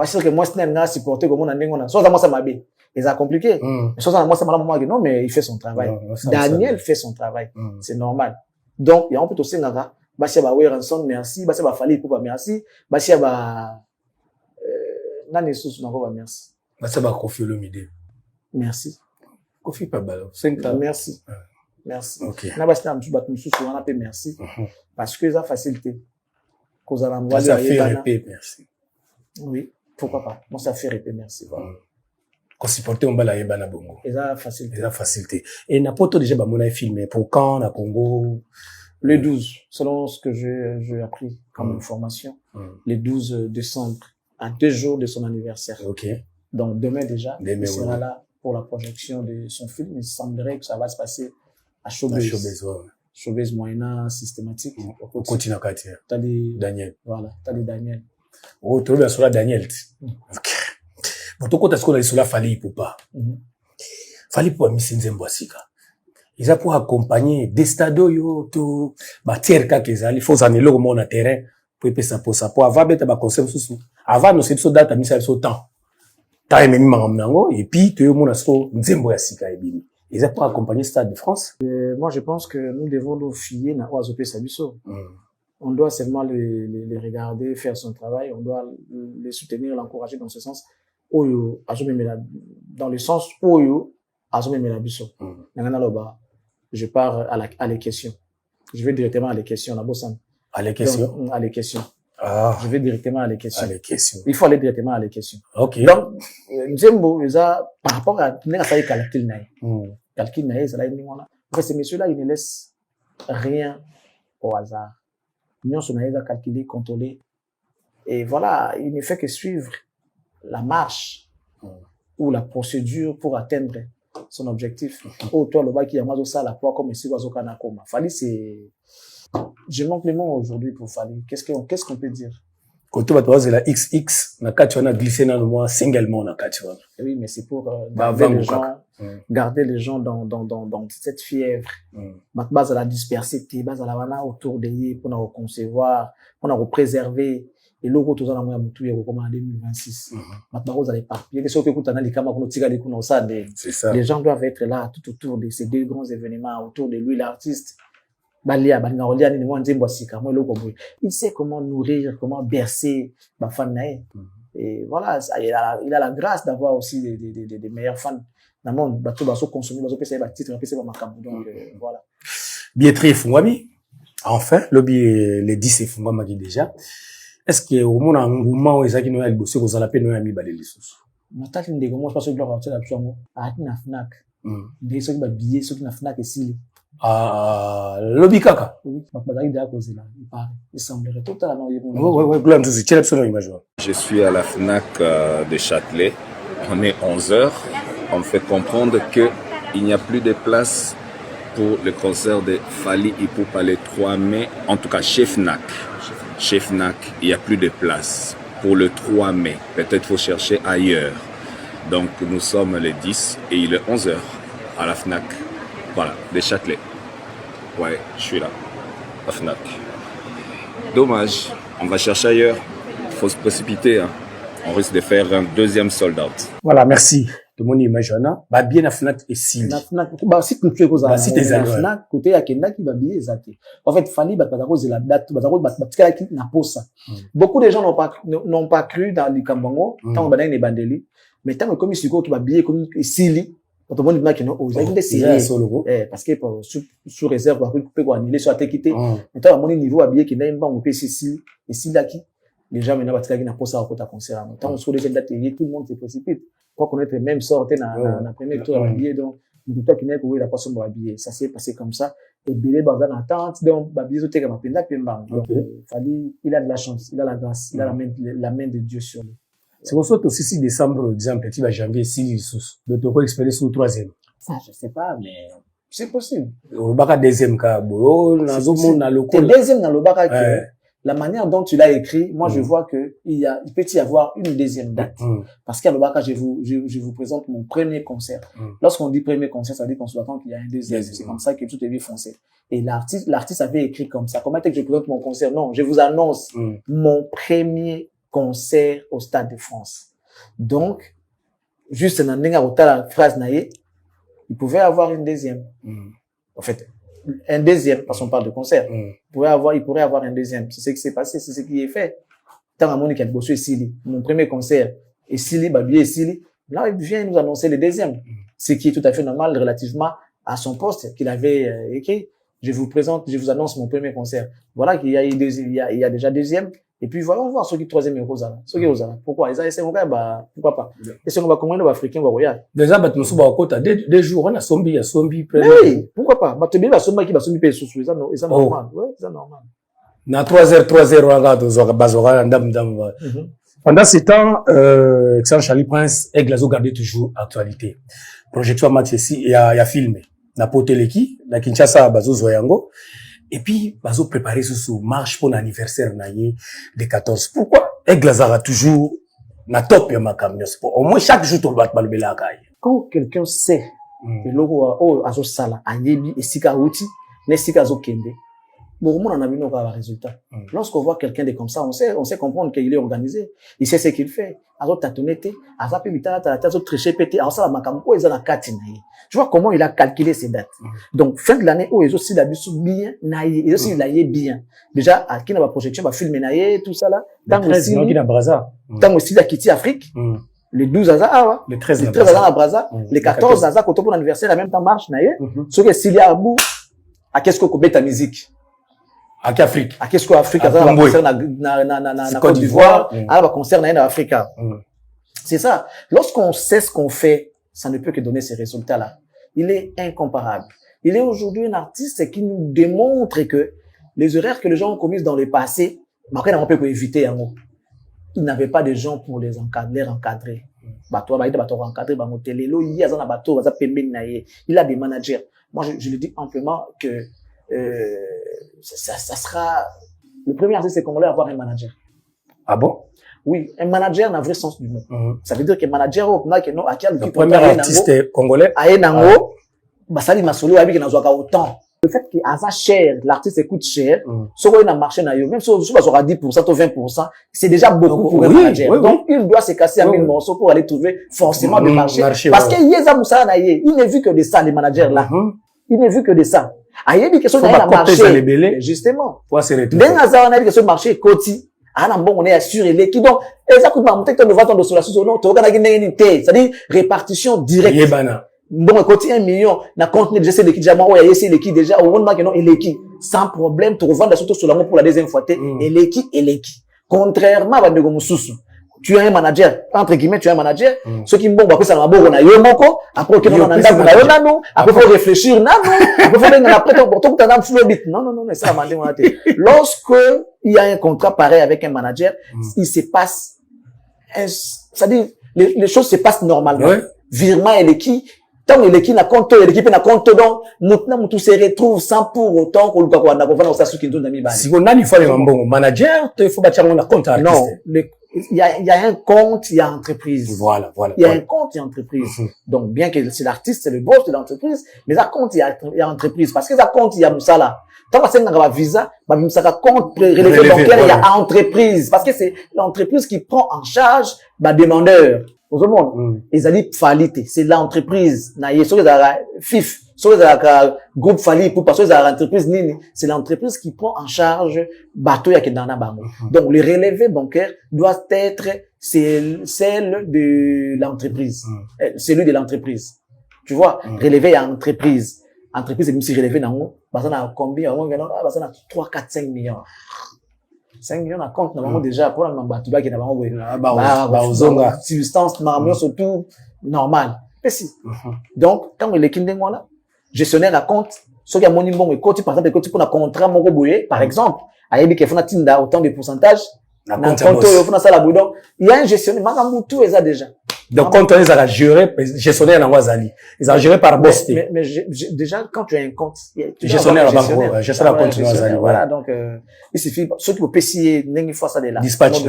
c'est que moi si n'a supporter comme on a ndengona soit moi ça m'a bien et ça compliqué soit moi ça m'a moi non mais il fait son travail Daniel fait son travail c'est normal donc il y a un peu aussi ngaka basi ba Weranson merci basi ba Fally pour merci basi ba nani sous na ba merci basi ba Kofi Olomide merci Kofi pas balo 5 ans merci. Merci. Okay. Na basta mtu bat mususu wana pe merci parce que ça facilité. Cause à l'envoi ça fait répé merci. Oui, pourquoi pas. Moi ça fait répé merci voilà. Qu'on supporter on bala yebana bongo. Et ça facilité. Et ça facilité. Et na poto déjà ba mona filmé pour quand na Congo le 12 selon ce que j'ai appris comme information. Le 12 décembre à 2 jours de son anniversaire. OK. Donc demain déjà il sera là pour la projection de son film. Il semblerait que ça va se passer à Showbiz. Showbiz moyennant systématique. Au continent quartier. T'as dit Daniel. Voilà, t'as dit Daniel. Oh, tu veux sur la Daniel. OK. Bon, tu comptes ce qu'on a sur la Fally pour pas. Fally pour Miss Nzembwasika. Ils ont pour accompagner des stades yo to bâtir kakeza, il faut ça nelo comme on a terrain pour payer ça pour avoir bête ba concept sous. Avant nous c'est so date à misa so temps. Ta même mango et puis tu mon aso Nzembwasika et bimi. Ils ont pas accompagné Stade de France. Moi, je pense que nous devons nous fier à Oazopé Sabiso. On doit seulement les regarder, faire son travail. On doit les soutenir, l'encourager dans ce sens. Oyo, dans le sens Oyo, Azome Melabiso. Je pars à les questions. Je vais directement à les questions. À les questions? Donc, à les questions. Ah. Je vais directement à les questions. À les questions. Il faut aller directement à les questions. OK. Donc, Nzembo, par rapport à, calcul naïe, ça là, en fait, ces messieurs-là, ils ne laissent rien au hasard. Nous, on a calculé, contrôler. Et voilà, il ne fait que suivre la marche ou la procédure pour atteindre son objectif. Oh, toi, le bas qui a mal au ça, la poids comme ici, au Kanakoma. Fali, c'est, je manque les mots aujourd'hui pour Fali. Qu'est-ce qu'on peut dire? Quand tu vas te voir, c'est la XX, na kati wana glissé dans le mois, singlement na kati wana. Oui, mais c'est pour garder les gens dans cette fièvre. Base à la dispersité, base à la wana autour de lui, pour nous concevoir, pour nous préserver. Et logo tout ça, on a moutou, comme en 2026. Maintenant, vous allez partir. Les gens doivent être là, tout autour de ces deux grands événements, autour de lui, l'artiste. Il sait comment nourrir, comment bercer ma fan. Et voilà, il a la grâce d'avoir aussi des meilleurs fans. Dans le monde, bateau va se consommer, va se passer des titres, va se passer donc voilà. Bietri Fungwami, enfin, les 10 c'est Fungwami déjà. Est-ce que au moins un mouvement où ils ont eu bossé aux alapés nous ami balé les sous. Nathalie ndego moi je pense que gloire à la puissance. Ah na Fnac. Des ceux qui va billet, ceux qui na Fnac et si. Ah, lobby kaka. Oui, ma bataille de à cause là. Il paraît. Il semblerait totalement. Ouais, gloire tout c'est absolument image. Je suis à la Fnac de Châtelet. On est 11h. On me fait comprendre que il n'y a plus de place pour le concert de Fally Ipupa le 3 mai. En tout cas, chez Fnac. Chez Fnac, il n'y a plus de place pour le 3 mai. Peut-être faut chercher ailleurs. Donc nous sommes le 10 et il est 11h à la Fnac. Voilà, de Châtelet. Ouais, je suis là, à Fnac. Dommage, on va chercher ailleurs. Il faut se précipiter. Hein. On risque de faire un deuxième sold-out. Voilà, merci. Tout le monde image bah bien la Fnac et si. La Fnac, bah si tu fais cosa. Si t'es à la Fnac, côté à Kenda qui va bien exacté. En fait, Fally bah cause la date, bah qui n'a pas ça. Beaucoup de gens n'ont pas cru dans le Kambango, tant que les bandeli, mais tant que comme ici qui va bien comme ici. Quand on dit que non, vous avez des parce que sous réserve, on peut annuler soit quitté. Mais à mon niveau, habillé qui n'a pas on peut ici, ici là qui, les gens maintenant, parce qu'il n'a pas ça au côté concert. Tant on se les date, tout le monde se précipite. Pour connaître même sorte dans la première tour habillé, donc, du temps qu'il n'est pas où il a pas son habillé. Ça s'est passé comme ça. Et Bélé, dans attente, donc, habillé, tout est comme un pénal, puis Fally, il a de la chance, il a la grâce, il a la main de Dieu sur lui. C'est pour ça que aussi 6 décembre, exemple, tu vas janvier, 6 sous. De te expérience au 3e. Ça, je sais pas, mais c'est possible. Au baka deuxième cas, bon, dans le monde, dans le coin. Deuxième dans le baka, la manière dont tu l'as écrit, moi, je vois que il peut y avoir une deuxième date. Parce qu'à le baka, je vous présente mon premier concert. Lorsqu'on dit premier concert, ça veut dire qu'on se attend qu'il y a un deuxième. C'est comme ça que tout est bien foncé. Et l'artiste avait écrit comme ça. Comment est-ce que je présente mon concert? Non, je vous annonce mon premier concert au Stade de France. Donc, juste dans la phrase naïe, il pouvait avoir une deuxième. En fait, un deuxième, parce qu'on parle de concert. Il pourrait avoir un deuxième. C'est ce qui s'est passé, c'est ce qui est fait. Tant à Monique a bossé ici, mon premier concert, et Sili, Babi et Sili, là, il vient nous annoncer le deuxième. Ce qui est tout à fait normal relativement à son poste qu'il avait écrit. Je vous annonce mon premier concert. Voilà qu'il y a il y a déjà deuxième. Et puis voilà, on va voir ceux qui troisième et Rosala. Ceux qui Rosala. Pourquoi? Ils ont essayé, bah, pourquoi pas? Et si on va comment les Africains vont regarder. Déjà, bah, nous sommes à côté, des jours, on a zombie, oui, pourquoi pas? Bah, tu bien, la zombie qui va zombie sous, ils ont normal. Ouais, ils ont normal. Na 3h, on regarde, Bazora, Ndam. Pendant ce temps, Excellent Charlie Prince, Aigle a gardé toujours actualité. Projection match ici, il y a filmé. Na Poteleki, na Kinshasa, Bazo Zoyango. Et puis, bazo préparé sous marche pour l'anniversaire de 14. Pourquoi Aigle a toujours na top ya makamyo sport? Au moins chaque jour tu vas le bela kai. Quand quelqu'un sait que logo azo sala ayebi esika outi, nesika azo kende. Bon, on a vu nos résultats. Lorsqu'on voit quelqu'un de comme ça, on sait comprendre qu'il est organisé. Il sait ce qu'il fait. Azo tatonete, azo pebita azo tricher pété, azo la makamko eza na katina. Tu vois comment il a calculé ces dates. Donc, fin de l'année, ils ont aussi d'habitude bien, naïe, ils ont aussi naïe bien. Déjà, à qui n'a pas projection, va filmer naïe, tout ça là. Tant aussi, tant aussi, la Kitty Afrique. Les 12 hasards, les 13 hasards à Braza, les 14 hasards, quand on pour l'anniversaire, la même temps marche, naïe. Ce que s'il y a à bout, à qu'est-ce qu'on met ta musique? À qu'Afrique? À qu'est-ce qu'on Afrique? À concert na Côte d'Ivoire, à la concert na Africa. C'est ça. Lorsqu'on sait ce qu'on fait, ça ne peut que donner ces résultats-là. il est incomparable. Il est aujourd'hui un artiste qui nous démontre que les erreurs que les gens ont commises dans le passé, on peut éviter. Il n'avait pas de gens pour les encadrer. Il a des managers. Moi, je le dis amplement que ça sera le premier artiste congolais à avoir un manager. Ah bon? Oui, un manager dans le vrai sens du mot. Ça veut dire que manager le premier artiste congolais autant. Le fait qu'il a cher, l'artiste coûte cher, ce qu'on a marché même si on aura 10% ou 20%, c'est déjà beaucoup pour un manager. Oui. Donc, il doit se casser à 1000 morceaux pour aller trouver forcément des marchés. Parce qu'il y a il n'est vu que de ça, les managers là. Il n'est vu que de ça. Il y a des questions dans le marché. Justement. Dans un question de marché, Koti. On est assuré les qui donc exactement peut-être on va dans sur la sous non c'est-à-dire répartition directe. Bon côté 1 million na compte je sais les qui déjà moi il y a les qui déjà au moment que non et les qui sans problème tu revends surtout sur la pour la deuxième fois et les qui contrairement à Bandego Mususu tu es un manager entre guillemets tu es un manager ceux qui bon ça na bon na yo moko après que on anda na yo nano après faut réfléchir nano après faut venir après tout dans flow bit non ça mandé on a été lorsque il y a un contrat pareil avec un manager il se passe c'est-à-dire les choses se passent normalement virement et les qui tant l'équipe n'a compte l'équipe n'a compte donc maintenant tout se retrouve sans pour autant qu'on doit avoir dans ça ce qui nous donne si on a il faut un bon manager il faut bâtir un compte artiste. Non il y a un compte il y a entreprise voilà il y a un compte il y a entreprise donc bien que c'est l'artiste c'est le boss de l'entreprise mais ça compte il y a entreprise parce que ça compte il y a Moussala tant que c'est un visa ça compte relevé bancaire il y a entreprise parce que c'est l'entreprise qui prend en charge demandeur au monde ils allaient faliter c'est l'entreprise na yeso za FIF so za groupe fali pour parce que za entreprise nini c'est l'entreprise qui prend en charge bateau ya kedana bango donc le relevé bancaire doit être celle de l'entreprise celui de l'entreprise tu vois relevé à entreprise c'est même si relevé nango ça na combien ça na 3 4 5 millions 5 millions à compte normalement déjà pour un batuba qui n'a pas ozonga substance marmion surtout normal précis donc quand les kindengwa là gestionnaire à compte ce qui a mon bon et côté par exemple côté pour un contrat mon boyer par exemple ayebi ke fona tinda autant de pourcentage na compte fona ça la boudon il y a un gestionnaire makambu tout ça déjà donc quand on les a géré gestionnaire na wazali ils ont géré par boss mais déjà quand tu as un compte gestionnaire gestionnaire compte wazali voilà donc il suffit ceux qui au PCA n'engi fois ça de là dispatch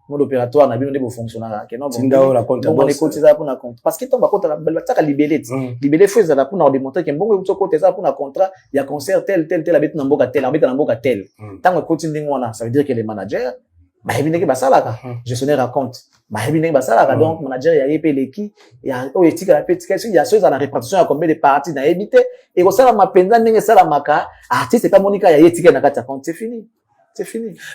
mode opératoire na bino de fonctionnaire que non tinda la compte on est côté ça pour na compte parce que ton ba compte la taka libellé faut ça pour na démontrer que bon to côté ça pour na contrat il y a concert tel abet na mboka tel tant côté ndingwana ça veut dire que les managers bahebineke basalaka gestionnaire à compte bahebineke basalaka donc manager ya yepé leki ya oyetika la petika il y a ceux à la répartition à combien de parties na éviter et ko sala mapenza ndenge sala maka artiste pas monika ya yetika na kata compte c'est fini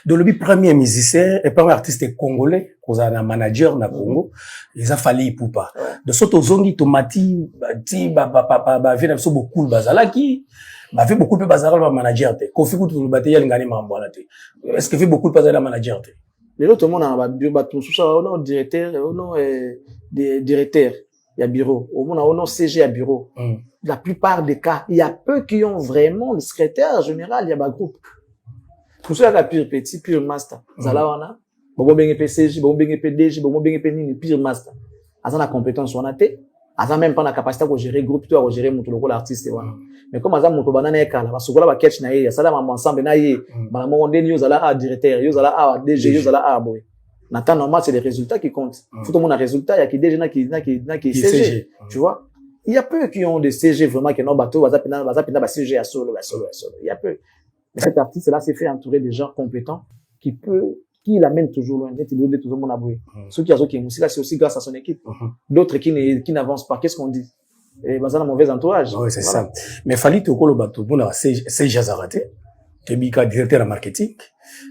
donc le premier musicien et premier artiste congolais koza na manager na Congo ils a fallu Ipupa de soto zongi tomati ti ba vient so beaucoup bazalaki ba fait beaucoup peu bazala ba manager te kofi kutu bateya lingani mambo na te est-ce que fait beaucoup de bazala manager te les autres monde na ba tout ça non directeur non directeur il y a bureau au monde on CG à bureau la plupart des cas il y a peu qui ont vraiment le secrétaire général il y a ba groupe pour ceux la pure petit pure master zala wana bobo benge PCG bobo benge PDG bobo benge penini pure master asa na compétence wana te asa même pas na capacité de gérer groupe toi gérer mutu loko l'artiste wana mais comme asa mutu banana ekala basokola ba catch na ye sala ma ensemble na ye ba mo ndeni yo zala a directeur yo zala a DG yo zala a boy na temps normal c'est les résultats qui comptent faut tout le monde a résultat il y a qui DG na qui CG tu vois il y a peu qui ont des CG vraiment qui non bateau baza pina ba CG à solo il y a peu. Mais cet artiste-là s'est fait entourer de gens compétents qui l'amènent toujours loin. Il est toujours mon aboué. Ceux qui ont aussi là, c'est aussi grâce à son équipe. D'autres qui n'avancent pas. Qu'est-ce qu'on dit? Et bah, ça a un mauvais entourage. Oui, c'est ça. Mais fallait tout le bateau. Bon, c'est Jazarate. Kebika, directeur en marketing.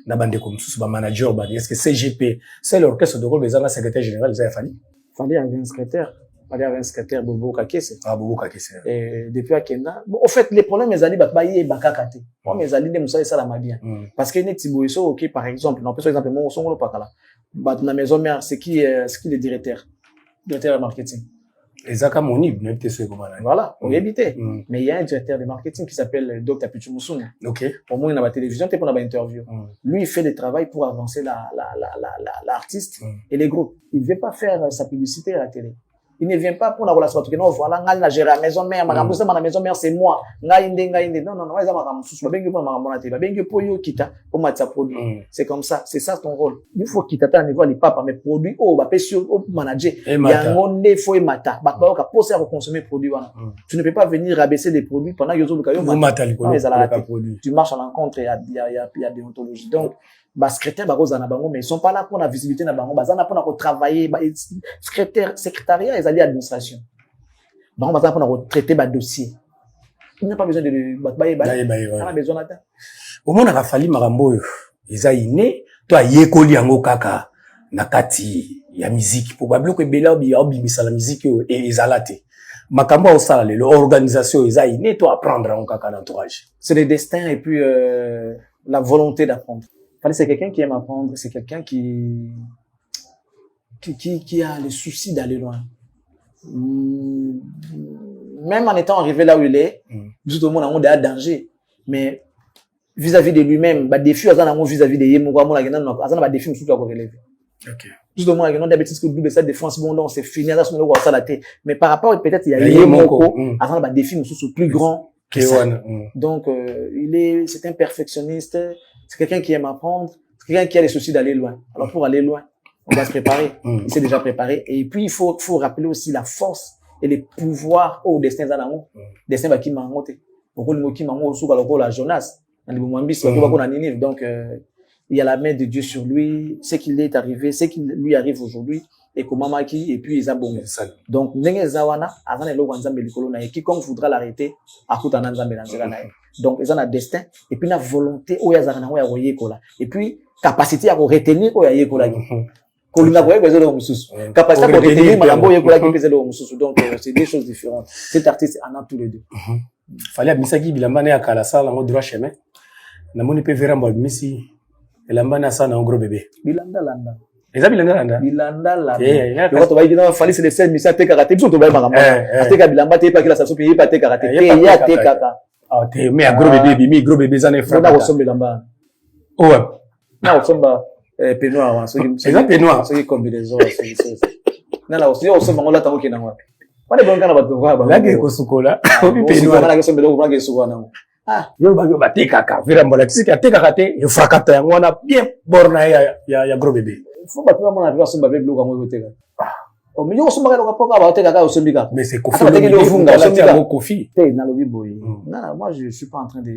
Na bande comme sous manager, est-ce que CGP, c'est l'orchestre de rôle, mais un secrétaire général, ça a fallu? Fallait avoir un secrétaire. Fallait avoir un secrétaire, Bobo Kakese. Ah, Bobo Kakese. Et depuis à Kenda. Bon, au fait, les problèmes, mes amis, baye bakakate. Moi, mes amis, ils me ça la bien. Parce que les Tiboiso, ok, par exemple, non, par exemple, moi, on s'en va pas là. Bah, dans la maison mère, c'est qui le directeur? Directeur marketing. Et ça, comme on y même t'es sûr comment. Voilà, on y habite. Mais il y a un directeur de marketing qui s'appelle Dr. Pichu Moussuna. Ok. Au moins, il a la télévision, t'es pour la interview. Lui, il fait le travail pour avancer l'artiste et les groupes. Il ne vient pas faire sa publicité à la télé. Il ne vient pas pour la relation. Non, voilà, on a géré la maison mère, ma maison mère, c'est moi. Non, non, c'est comme ça, c'est ça ton rôle. Il faut qu'il t'attende à niveau les papas, mais produits, manager. Il y a un monde, il faut mata. Bah, poser à consommer produits, tu ne peux pas venir rabaisser des produits pendant que tu marches à l'encontre, il y a déontologie. Donc, secrétaire mais ils sont pas là pour la visibilité na bango bazana pour travailler secrétariat et administration bango bazana pour traiter ba dossier il n'a pas besoin de on a besoin d'attendre au moins na fali marambo eza iné to ayekoli yango kaka na kati ya musique probablement que bela obimisa la musique et ezalate makambo au sala le organisation eza iné to apprendre en kaka l'entourage c'est le destin et puis la volonté d'apprendre. C'est quelqu'un qui aime apprendre, c'est quelqu'un qui a le souci d'aller loin. Même en étant arrivé là où il est, tout le monde a un danger. Mais vis-à-vis de lui-même, défi vis-à-vis de Yemo, défi surtout à relever. Tout le monde a d'habitude que double ça défense bon non c'est fini ça ça la tête. Mais par rapport peut-être il y a Yemo, défi surtout plus grand que ça. Donc c'est un perfectionniste. C'est quelqu'un qui aime apprendre, c'est quelqu'un qui a les soucis d'aller loin. Alors pour aller loin, on va se préparer. Il s'est déjà préparé. Et puis il faut rappeler aussi la force et les pouvoirs au destin d'Anamo. Destin va qui m'a monté. Beaucoup de mots qui m'a monté sous la Jonas. Donc il y a la main de Dieu sur lui, ce qu'il est arrivé, ce qui lui arrive aujourd'hui et comment maki et puis ils ont bon. Donc n'enge zawana avant le wanzambe likolo na quiconque voudra l'arrêter akutana nzambe na nzela na. Donc ils ont un destin et puis la volonté oyazana oya koyekola et puis capacité à retenir oya yekola kolinga boye bezelo mususu capacité à retenir malambo yekola ki bezelo mususu. Donc c'est deux choses différentes. Cet artiste en a tous les deux. Fallait misaki bilamba na kala sala ngo droit chemin na moni pe veramba misi elamba na sana en gros bébé bilanda landa. Eza bilanda landa. Bilanda landa. Le quand on va dire fallait c'est les scènes misa te karaté biso to ba makamba. Te ka bilamba te pa kila saso pe pa te karaté. Te ya te kaka. Ah te mais a gros bébé bimi gros bébé zane fra. Na ressemble bilamba. Oh ouais. Na ressemble peignoir so c'est peignoir. So combinaison na la aussi on se bango la tango kina ngwa. Wana bonga na bato kwa ba. La ke ko sukola. Obi peignoir. Na ke sombe lo ba ke sukola na. Ah, yo ba te kaka vera mbola kisiki te karaté e frakata yango na bien borna ya gros bébé. Faut pas tout monde somba be bloka mo teka. O mi yo somba ka poka ba teka ka osombika. Mais c'est Kofi le Kofi. Te na lobi boy. Non, moi je suis pas en train de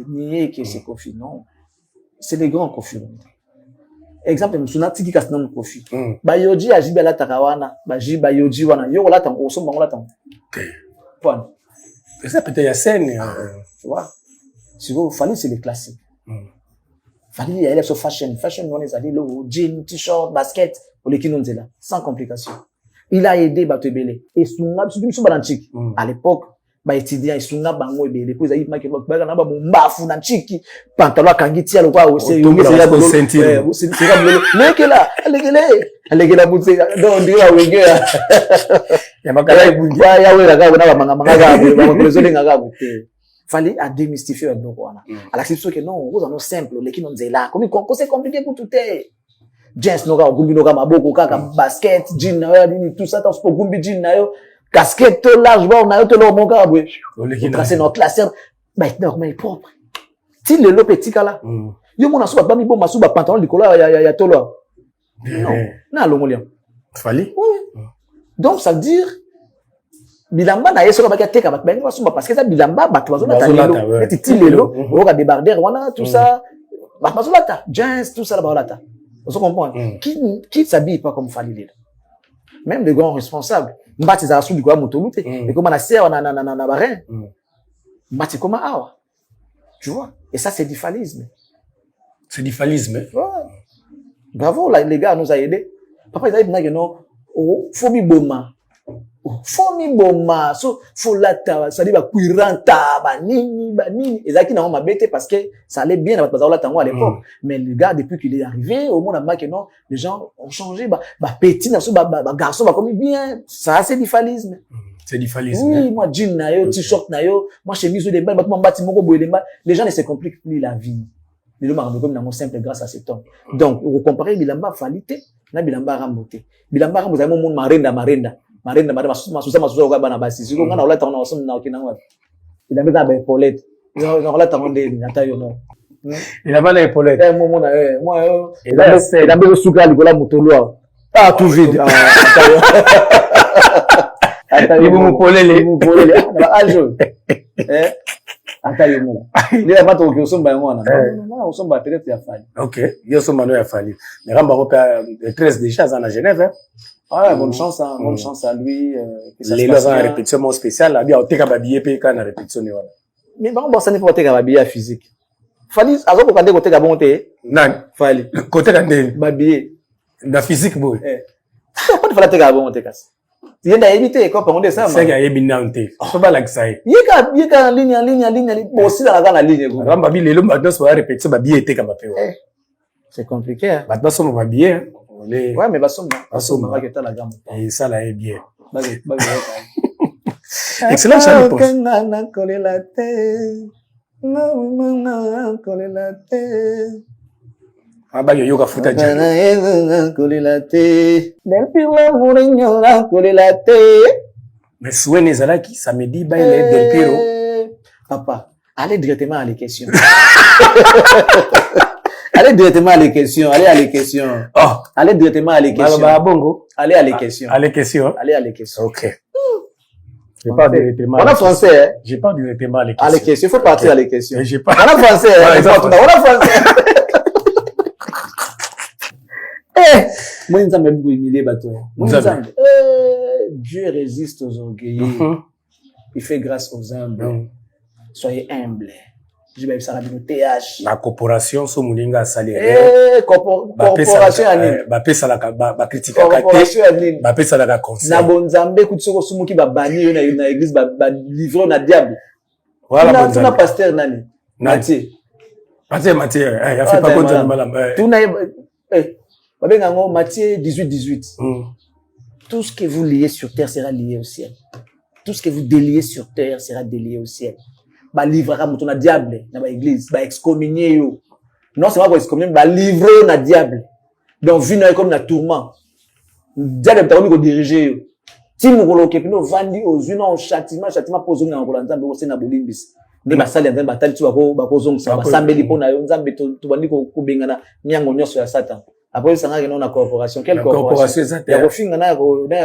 nier que c'est Kofi, non. C'est les grands Kofi. Exemple musuna tiki ka sinan Kofi. Ba yoji ajibe la takawana, ba yoji wana yo la tan o somba la tan. Point. Ça peut-être ya scène, tu vois. Si vous fallait c'est les classiques. Fallait il y a les fashion on les a dit le jean, t-shirt, basket pour les kinonzela sans complication. Il a aidé Batebele et sunga sur balanchiki à l'époque ba étudiant et sunga bango ebele pour ils make ba na ba mbafu na chiki pantalon kangitia le quoi c'est lekela butse donc ndiwa wenge ya makala bungi ya wera ka na ba manga ba besoin nga bute. Fallait à démystifier un peu voilà. À la situation que non, vous en ont simple les qui n'ont là comme c'est compliqué pour tout est. Jeans no ka gumbi no ka maboko kaka basket jean na yo tout ça pour gumbi jean na yo casquette large ba na yo to lo monka bwe. Tracé notre classeur maintenant comment il propre. Ti le petit kala. Yo mona suba ba mi bo masuba pantalon likolo ya tolo. Non. Na lo ngoliam. Fallait. Donc ça veut dire bilamba na yeso ka teka bat benga basumba parce que ça bilamba bato bazona talelo eti lelo o ka débarder wana tout ça ba bazona ta jeans tout ça la balata on se comprend qui s'habille pas comme Fally Lelo même les grands responsables mbati za sudi kwa motolute et comme na serre na barin mbati comme awa tu vois et ça c'est du fallisme bravo là les gars nous a aidé papa ils a dit non faut mi boma faut mi boma so faut lata ça dit ba kuiranta ba nini ezaki na ma bête parce que ça allait bien dans la tango à l'époque mais le gars depuis qu'il est arrivé au monde a marqué non les gens ont changé ba petit na so ba garçon ba comme bien ça c'est du falisme. C'est du falisme. Oui, moi jean na yo t-shirt na yo moi chemise de bain ba mbati moko boye les gens ne se compliquent plus la vie. Les hommes comme dans simple grâce à cet homme. Donc vous comparez bilamba falité na bilamba ramboté. Bilamba ramboté mo monde marenda masusa kwa bana basi siko ngana olata ona osum na okina ngwa ila meza ba epolette na olata monde nata yo no ila bana epolette mo na moi ila meza suka likola mutolo ah tout vide ata yo mo polele na ajo ata yo mo ile mato ko somba ngona na osomba peut-être ya fali. OK yo somba no ya fali mais ramba ko 13 déjà à Genève. Ah, bonne chance à lui. Les lois ont une répétition spéciale. Là, bien, on t'a babillet puis quand on a répétition voilà. Mais bon, ça n'est pas t'a babillet physique. Fali, azo ko kande ko t'a bonté. Non, fali. Côté kande babillet. La physique boy. Pas de fala t'a bonté kas. Il y a éviter quoi pendant ça. C'est qu'il y a binante. Faut pas l'accès. Il y a ligne bon aussi dans la ligne. Ramba babillet le maintenant soit répétition babillet était comme peu. C'est compliqué. Maintenant son babillet. Ouais, mais Bassom, va que la gamme. Et ça là est bien. Excellent, Charlie Post. Ah bah yo ka futa jana. Mais souvenez ça qui samedi ba il est Del Piero. Papa, allez directement à les questions. Allez directement à les questions. Allez à les questions. Oh. Allez directement à les questions. Bongo. Allez à les questions. À les questions. Allez à les questions. OK. Je parle directement. On a français, hein? Je parle directement à les questions. À les questions. Il faut partir à les questions. Je parle. On a français, hein? On a français. Eh! Moi, nous avons beaucoup humilié, bateau. Dieu résiste aux orgueilleux. Il fait grâce aux humbles. Soyez humbles. Je vais ça avec le TH. La corporation so muninga salaire. Corporation anine. Ba pesa la ba critique corporation anine. Ba pesa la conseil. Na bonzambe kutsoko sumuki ba bani na église ba livrer na diable. Voilà bonzambe. Tuna pasteur nani? Mathieu. Mathieu, il a fait pas bonzambe malam. Tuna babenga ngo Matthieu 18. Tout ce que vous liez sur terre sera lié au ciel. Tout ce que vous déliez sur terre sera délié au ciel. Ba livrera mutu na diable na ba église ba excommunier yo non c'est pas pour excommunier ba livrer na diable donc vino comme na tourment diable peut ko diriger yo ti mo ko ke pino vandi ozuna on châtiment pozo na ko nzambe ko sena bolimbis ne ba sali nzambe batali ti ba ko zonga ba sambeli pona yo nzambe to bandi ko bengana nyango nyoso ya satan après ça nga na corporation quelle corporation ya ko finga na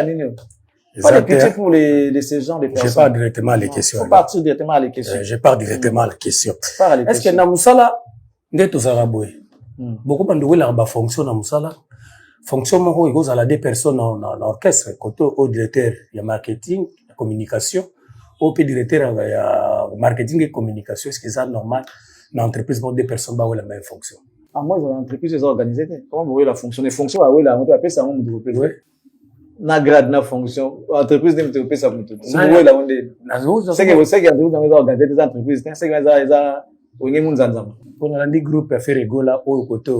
nini pas de pitié pour ces gens de personnes. Je pars directement à les questions. Faut partir directement à les questions. Je pars directement à la question. Est-ce que na musala ndeto zaraboy beaucoup bandu la ba fonction na musala fonction moko ego za la deux personnes dans l'orchestre côté au directeur ya marketing ya communication au directeur ya marketing et communication est-ce que ça normal dans entreprise pour deux personnes ba la même fonction. Ah moi dans l'entreprise les organisées comment vous voyez la fonction les fonctions ouais la on peut appeler ça on développer na grade na fonction entreprise de développer ça mutu ouais la on est c'est que vous savez que dans les organiser des entreprises c'est que ça on est munzanza pour la groupe à faire rigola au côté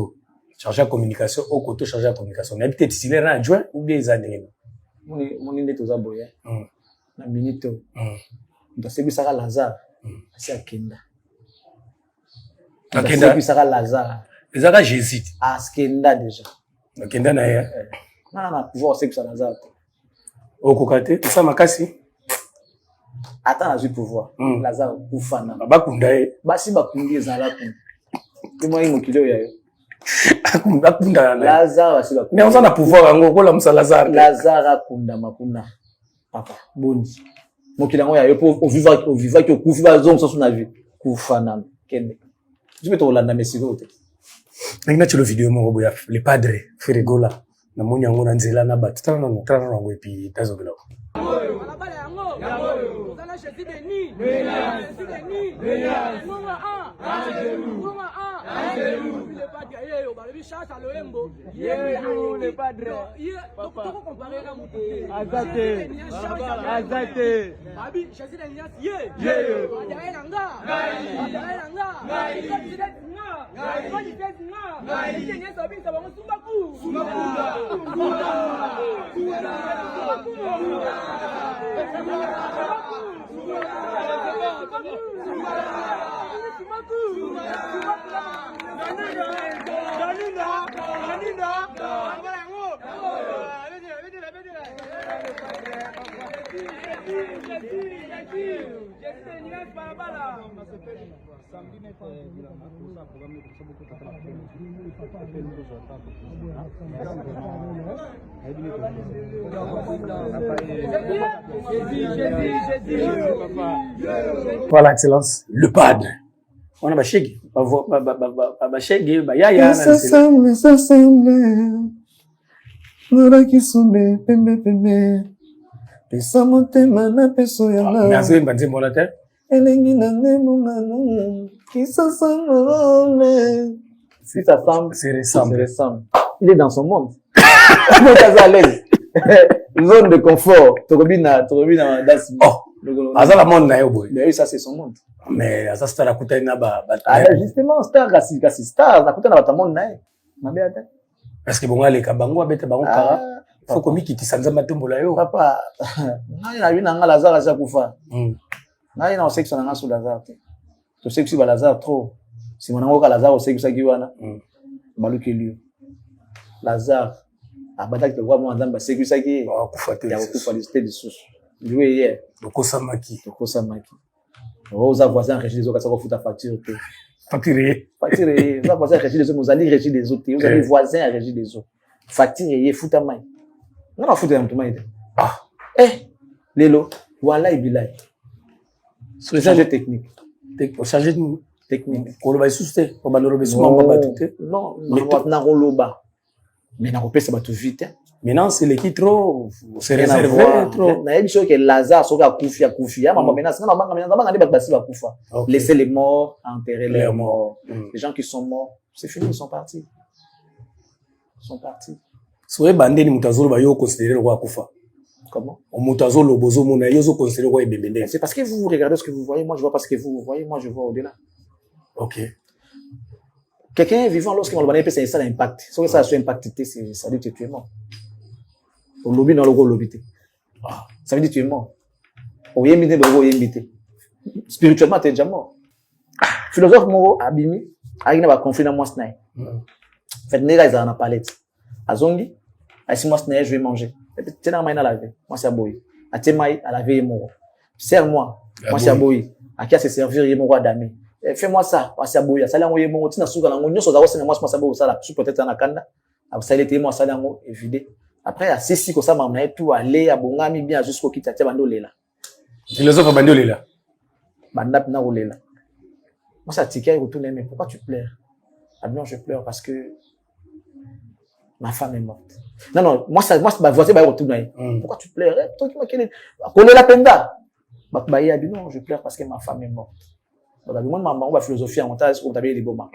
chargé de communication au côté chargé de communication mais peut-être si les adjoint ou bien les années mon inde to za boya na minute ndo sebi saka Lazare asi akenda sebi saka Lazare ezaka Jésus askenda déjà akenda na ya na pouvoir sebi saka Lazare okokate ça makasi ata na pouvoir Lazare kufana bakunda basi bakundi ezala kuna kimo imo kilo yayo akunda na Lazare basi bakundi mais on a pouvoir ngo kola musa Lazare akunda makuna papa bondi mokilango yayo po au vivant que kufi bazong so na vie kufana kende je vais te rolanda mesiko te ngina chilo video mo boya le padre Ferregola na moni yango na nzela na batana na ngwe pi tazo bila Voilà, Excellence. Le pad. On a bachegi. Bachegi, yaya. Ça semble. Nora qui sombe, pembe. Pesa motema na peso ya na. Merci, Banzi Monatel. Elengi na nemo qui ça semble. Si ça semble, c'est récent. Il est dans son monde. Il est à l'aise. Zone de confort. Torobina, das. Oh. Asa la monde na yo boy. Mais oui, ça c'est son monde. Mais asa star la kuta ina ba. Justement, star kasi star, la kuta na ba monde na ye. Mabé parce que bonga le kabango abete bango kara. Faut que miki tisanza matumbola yo. Papa. Ngai na bina nga Lazare za kufa. Ngai na section na nga sous Lazare. To section ba Lazare trop. Si monango ka Lazare section ki wana. Baluki liyo. Lazare abadaki kwa mwa nzamba section ki kufa te. Ya kufa listé de sous. Jouer hier. Tokosa maki. Oza voisin régie des autres ça futa facture te. Facturé. Oza voisin régie des autres, vous allez régie des autres, vous allez voisin régie des autres. Facture futa mai. Non futa mai. Ah. Lelo, voilà ibilai. Sur charge technique. Charge technique. Ko loba isuste, ko balorobe suma ba batute. Non, na roloba. Mais na kopesa ba tout vite. Maintenant, c'est l'équipe trop, c'est réservé trop. Na émission que Lazare soka kufi. Maman maintenant, c'est na kufa. Laissez les morts, enterrer les morts. Les gens qui sont morts, c'est fini, ils sont partis. Soye bandeni mutazolo ba yo considérer kwa kufa. Comment? Mutazolo bozo mona yo zo considérer kwa ebembende. C'est parce que vous regardez ce que vous voyez, moi je vois pas ce que vous voyez, moi je vois au-delà. OK. Quelqu'un vivant lorsqu'il m'a donné ça l'impact. Si ça a su impacté, ça veut dire que tu es mort. Au lobby dans le gros lobby. Ça veut dire que tu es mort. Au yémité le gros yémité. Spirituellement tu es déjà mort. Philosophe moro abimi, agina ba conflit dans moi snaï. Fait nega ils en a palette. Azongi, asi moi snaï je vais manger. Tu na maina laver. Moi c'est aboy. Atemai à laver moro. Serre-moi. Moi c'est aboy. Akia se servir yemo adami. Fais-moi ça, parce que boya, ça là on y est mon tina souga ngo nyoso za wose moi ça bo ça là, sous peut-être na kanda. Après ça il était moi ça là ngo évidé. Après à sisi ko ça m'a tout aller à bongami bien jusqu'au kitati bando lela. Philosophe bando lela. Banda na lela. Moi ça tikai retourner mais pourquoi tu pleures? Ah non, je pleure parce que ma femme est morte. Non, moi bah voici bah retourner. Pourquoi tu pleures? Toi qui m'a quel connaît la penda. Bah non, je pleure parce que ma femme est morte. Donc, on va philosophie en montage, on t'avait les beaux mains.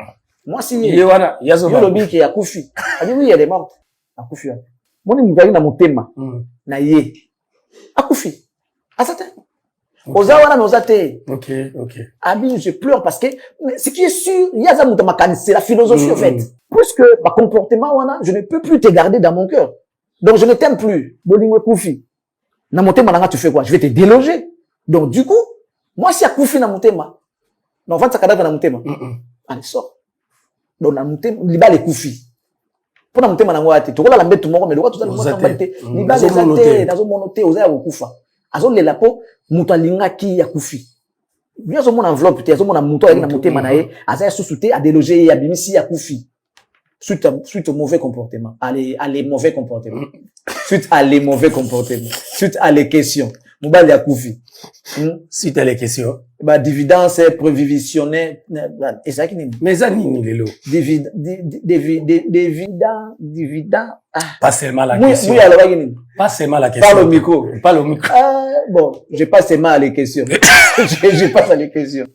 Moi, si, il y a lobby qui a Koufi. Elle dit oui, elle est morte. A Koufi. Moi, je me dans mon thème. Na yé. A Koufi. A ça Ozawana, mais ozate. OK. Abi, je pleure parce que, ce qui est sûr, il y a ça, c'est la philosophie, en fait. Puisque, ma comportement, je ne peux plus te garder dans mon cœur. Donc, je ne t'aime plus. Bolingwe Koufi. Dans mon thème, tu fais quoi? Je vais te déloger. Donc, du coup, moi, si a Koufi dans mon thème, non, va te cadavre dans mon thème. Allez, sors. Donc, dans mon thème, liba les Koufi. Pour dans mon thème, tu vois la mbête tout le monde, mais le roi tout le monde, liba les athées, dans un monoté, aux airs au Koufa. Azon les lapo, moutolinga qui ya Koufi. Bien sûr, mon enveloppe, tu as mon mouton avec la montée manae, azay sous-souté, à déloger, à bimisi, à Koufi. Suite au mauvais comportement. Allez, mauvais comportement. Suite à les mauvais comportements. Suite à les questions. Moubal ya Koufi. Suite à les questions. Bah, dividende, c'est prévisionné. Et ça qui n'est mais ça ni les lots. Dividende. Ah. Pas seulement la question. Oui, alors, Pas seulement la question. Parle au micro. Parle au micro. Ah, bon, je passe seulement à les questions. je passe à les questions.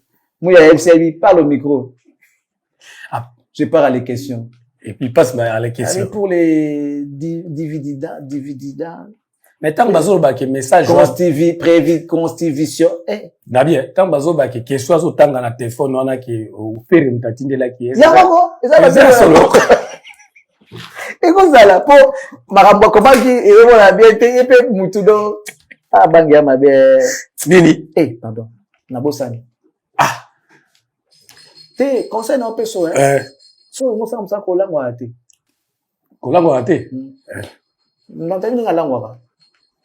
Moi, il y a MCLI, parle au micro. Ah. Je pars à les questions. Et puis passe à la question. Allez, pour les dividendes. Mais tant que tu message. Constitution. Bien, tant que tu question sur tant na téléphone, on a qui au faire une tatine là qui est. Et comme ça là, pour Maramba comment qui est la bien et puis Mutudo. Ah, bangia ma bien. Nini? Pardon. Nabosani. Ah. Te conseil non peso so mo sa kola ngwate. Kola ngwate. Nantani ngala ngwaka.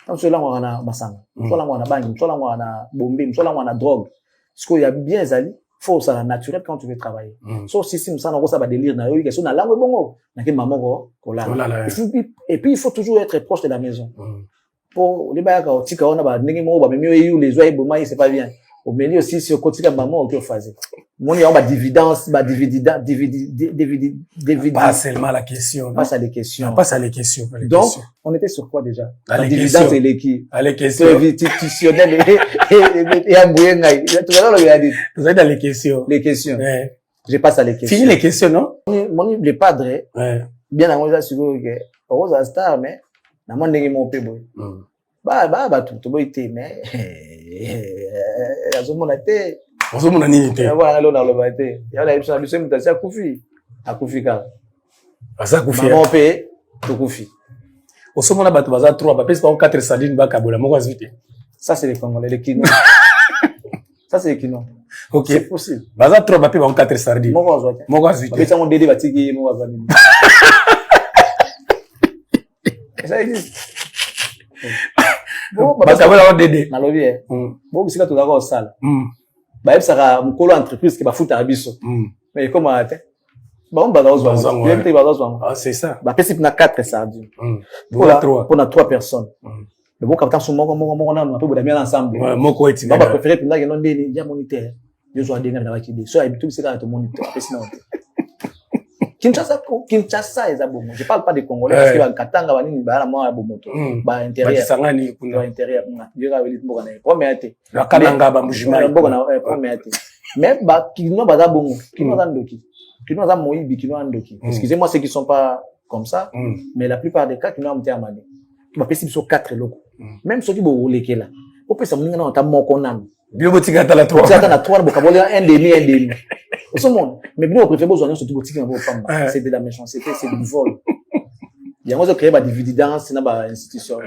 Msola ngwana na masanga. Msola ngwana bangi, msola ngwana bombe, msola ngwana drogue. Ce qu'il y a bien zali, faut ça naturel quand tu veux travailler. So si msana ko ça va délire na yo question na langue bongo. Na ke maman ko kola. Et puis il faut toujours être proche de la maison. Pour les baya ka otika ona ba ndenge mo ba memi yo les oies bomai c'est pas bien. Au milieu aussi si okotika maman o fazer. Mon y a ba dividende, pas seulement la question. Passe à les questions. Passe à les questions. Donc, on était sur quoi déjà? La dividende et l'équipe. À les questions. Institutionnel et Ambouyengaï. Tu vas le regarder. Vous êtes dans les questions. Les questions. Je passe à les questions. Fini les questions, non? Mon le padre. Bien avant ça, sûr que, Rose a star, mais, n'a pas de mon péboy. Tout boité, mais, la zone a été. Bonjour mon ami. Voilà, là, on a le baté. Il y a la émission, c'est une tasse à Koufi. À Koufi, car. À ça, Koufi. Maman paye, tout Koufi. Au sommet, on a battu baza 3, parce qu'on 4 sardines, bakabola, mon vite. Ça, c'est les Congolais, les Kino. Ça, c'est les Kino. Ok. C'est possible. Baza 3, bapi, on 4 sardines. Mon voisin. Mon voisin. Mais ça, mon dédé va tiguer, mon voisin. Ça existe. Bon, bakabola, on dédé. Na lobi, bon, c'est quand tu d'accord au sale. Bah, ça va, mon colo entreprise qui va foutre à biso. Mais comment, bon, ah, c'est ça. Bah, peut-être, il y a 4 sardines. Pour la 3. Pour la 3 personnes. Le bon capitaine, son on a un peu de bien ensemble. Mon quoi est-il? Bah, préféré, puis là, il y a un des, il y a moniteur. Je suis à des gens qui disent, soit habitué, c'est quand même moniteur. Kinshasa, est bon. Je parle pas des Congolais, parce que Katanga, va n'y avoir moi, bon moto. Bah, intérieur. Bah, intérieur. Je vais aller pour gagner. Première été. La Kananga, bah, Mujima. Première été. Mais, bah, qui n'ont pas bon. Qui n'ont pas d'andoki. Qui n'ont pas moïbi, qui n'ont pas d'andoki. Excusez-moi ceux qui sont pas comme ça. Mais la plupart des cas, qui n'ont pas amani. Qui m'a fait sur 4 locaux. Même ceux qui vont rouler là. Au plus, ça m'a dit, non, t'as mon conam. Biobotique à la 3. Tu as la 3, un demi. Au ce monde. Mais bien, on préfère besoin de ce boutique dans vos femmes. C'est de la méchanceté, c'est du vol. Il y a moi, créé ma dividende, c'est une institution.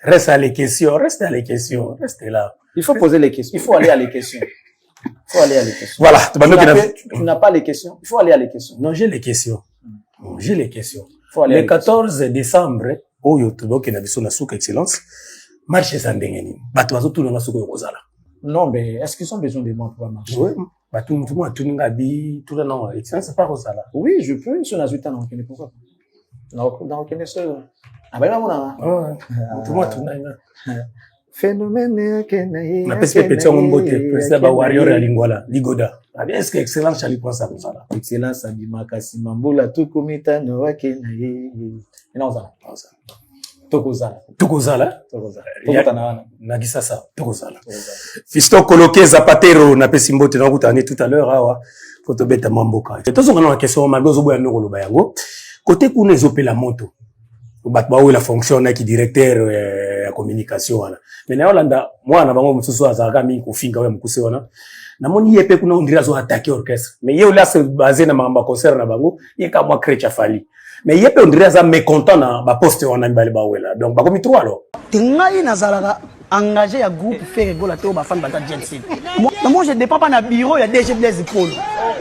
Reste à les questions, reste Restez là. Il faut poser les questions. Il faut aller à les questions. Voilà. Tu n'as pas les questions. Il faut aller à les questions. Non, j'ai les questions. Le 14 décembre, au YouTube, qui n'a pas de souk excellence, marche sans dégainer. Batoiseau, tout le monde a souk Rosala. Non, mais est-ce qu'ils ont besoin de moi pour marcher? Oui. Tout le monde a tout le monde tout le monde. Excellence, c'est pas Rosala. Oui, je peux. Sur la suite, on connaît pourquoi. On connaît ça. Ah ben là, on a. Tout le monde tout le monde. Phénomène que na pesi petit on mbote président ba warrior ya lingwala ligoda bien est-ce que excellence chali pour ça ça excellence abi makasi mambula tukumita no wake na ye ina ozala tokozala na kisasa tokozala Fiston Koloke Zapatero na pesi mbote na kutane tout à l'heure awa photo beta mamboka tozo ngana question madozo boya ndoko loba yango côté kuna ezopela moto batba ou la fonction na ki directeur ya communication wana mais na Yolanda mwana bango mususu azaka mi kofinga we mukuse wana na moni yepe kuna ondira zo attaquer orchestre mais yeo là c'est basé na mamba concert na bango yeka moi Krecha Fali mais yepe ondira za mécontent na ba poste wana mbale ba wela donc ba komi 3 alors tingai nazalaka engagé ya groupe faire gola to ba fan bata Jensen moi je dépend pas na bureau ya DG Blaise Paul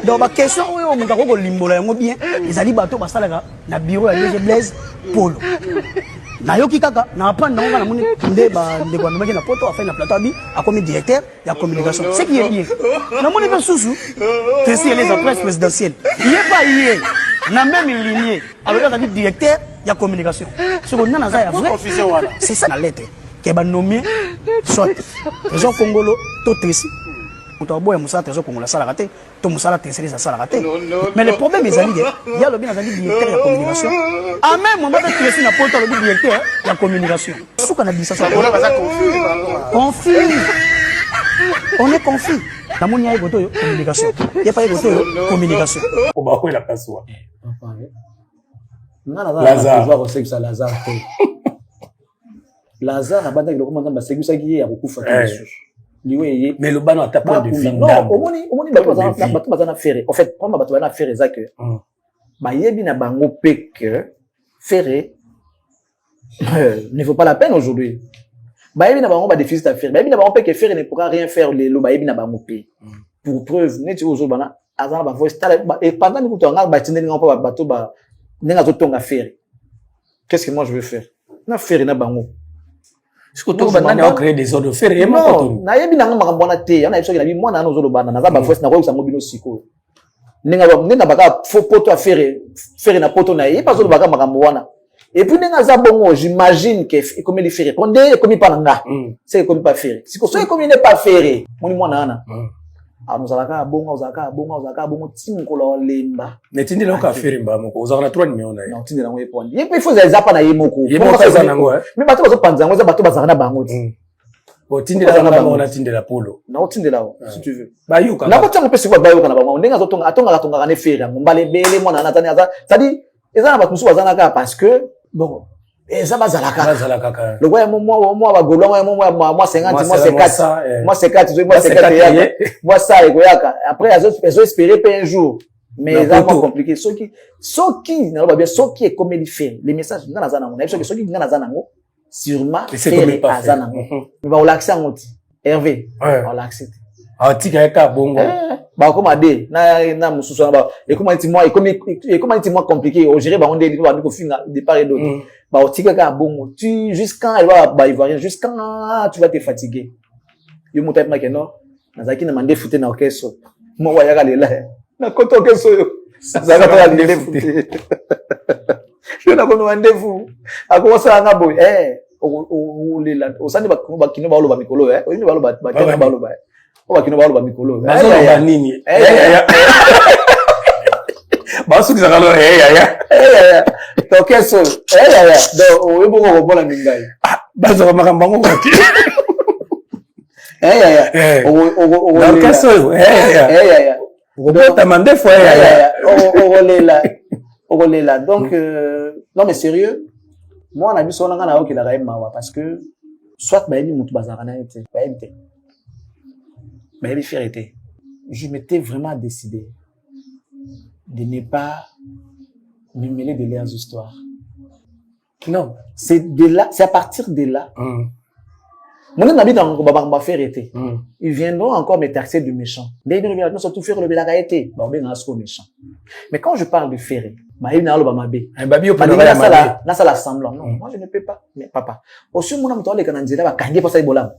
donc ba question oyo muta ko limbola yango bien ezali bato basalaka na bureau ya DG Blaise Paul na yoki kaka na apprendre na moni nde ba ndeko amaki na poto afin na plateau abi akomi directeur ya communication c'est qui est bien na moni ba susu c'est les presse présidentielle il est pas hier na même lignée avec la directeur ya communication ce qu'on a na za ya vrai c'est ça la lettre qui est nommé soit région Congolo to Tressi moto aboya musala trésor kongola sala raté to musala teseli sa sala raté mais le problème est ali il y a le bien ali directeur de communication en même moment avec Christine na poto le directeur la communication suka na bisa ça confus on est confus na moni ya goto communication il y a pas goto communication o ba ko la kaswa Lazare c'est ça Lazare Lazare abanda kiloko manda basekisa ki ya kokufa kisu liwe mais le bano atapa de vie non omoni bato bazana faire en fait comment bato bazana faire ça que ba yebi na bango peke faire ne vaut pas la peine aujourd'hui ba yebi na bango ba déficit à faire ba yebi na bango peke faire ne pourra rien faire le ba yebi na bango pe pour preuve neti aujourd'hui bana azana ba voice et pendant que tu nga ba tindeli nga pa bato ba nenga zo tonga faire qu'est-ce que moi je veux faire na faire na bango Est-ce que tu vas créer des ordres de faire et non, na yebi nanga makambo na te, yana biso ke na bi mwana na zo lobana na za ba voice na ko sa mobino siko. Nenga baka faux poto à faire na poto na ye pas zo baka makambo wana. Et puis nenga za bongo, j'imagine que comme il fait répondre comme il pas nga. C'est comme pas faire. Si ko so comme il n'est pas faire, moni mwana ana. Ah nous alaka bongo timu ko lo lemba. Mais tindi lo ka faire mba moko, ozaka na 3 millions na. Non, tindi na ngwe poni. Ye pe faut za zapa na ye moko. Ye moko za nango mais bato bazo panza ngo za bato bazaka na bango. Bon tindi la bango na tindi la polo. Na tindi la si tu veux. Ba yuka. Na ko tanga pe sikwa ba yuka na bango. Ndenga zo tonga atonga ne faire ngombale bele mwana na tani aza. Ça dit eza na bato musu bazana ka parce que bon ça va zalaka. Le gars moi ba golo moi 50 moi c'est 4 moi ça egoyaka après ils ont espéré pas un jour mais c'est vraiment compliqué ceux qui na ba bien ceux qui est comme il fait les messages ngana zana ngo na ceux qui ngana zana ngo sûrement c'est azana ngo ba o l'accent ngoti Hervé on l'accepte ah tika ka bongo ba ko made na mususu na ba et comment dit moi compliqué au gérer ba on dit ba ko finga de part et d'autre ba o tika ka bongo tu jusqu'à il va ba ivoirien jusqu'à tu vas te fatiguer yo mutai ma keno nazaki na mande fute na orchestre mo wa yaka lela na koto orchestre yo zaka ta ndele fute yo na ko mande fu ako sa nga boy o lela o sani ba kino ba lo ba mikolo o ni ba lo ba tena ba lo ba o bakino ba lo ba mikolo bazo ba nini basu kizaka lo tokeso do o yebo ko bona ningai bazo ba makambo ngo kwati o tokeso o bota mande fo o lela donc non mais sérieux moi na biso nga na o kila mawa parce que soit ba yeli mutu bazaka na été ba yeli mais les fierté je m'étais vraiment décidé de ne pas me mêler de leurs histoires. Non, c'est à partir de là. Mon ami dans le baba m'a fait arrêter. Ils viendront encore me taxer de méchant. Mais ils ne surtout faire le bélaga été. Bah ben on méchant. Mais quand je parle de ferré, bah il n'a pas mabé. Un babi au palais na ça semblant. Non, moi je ne peux pas. Mais papa, au sur mon âme toi les canadiens va gagner pour ça bolam.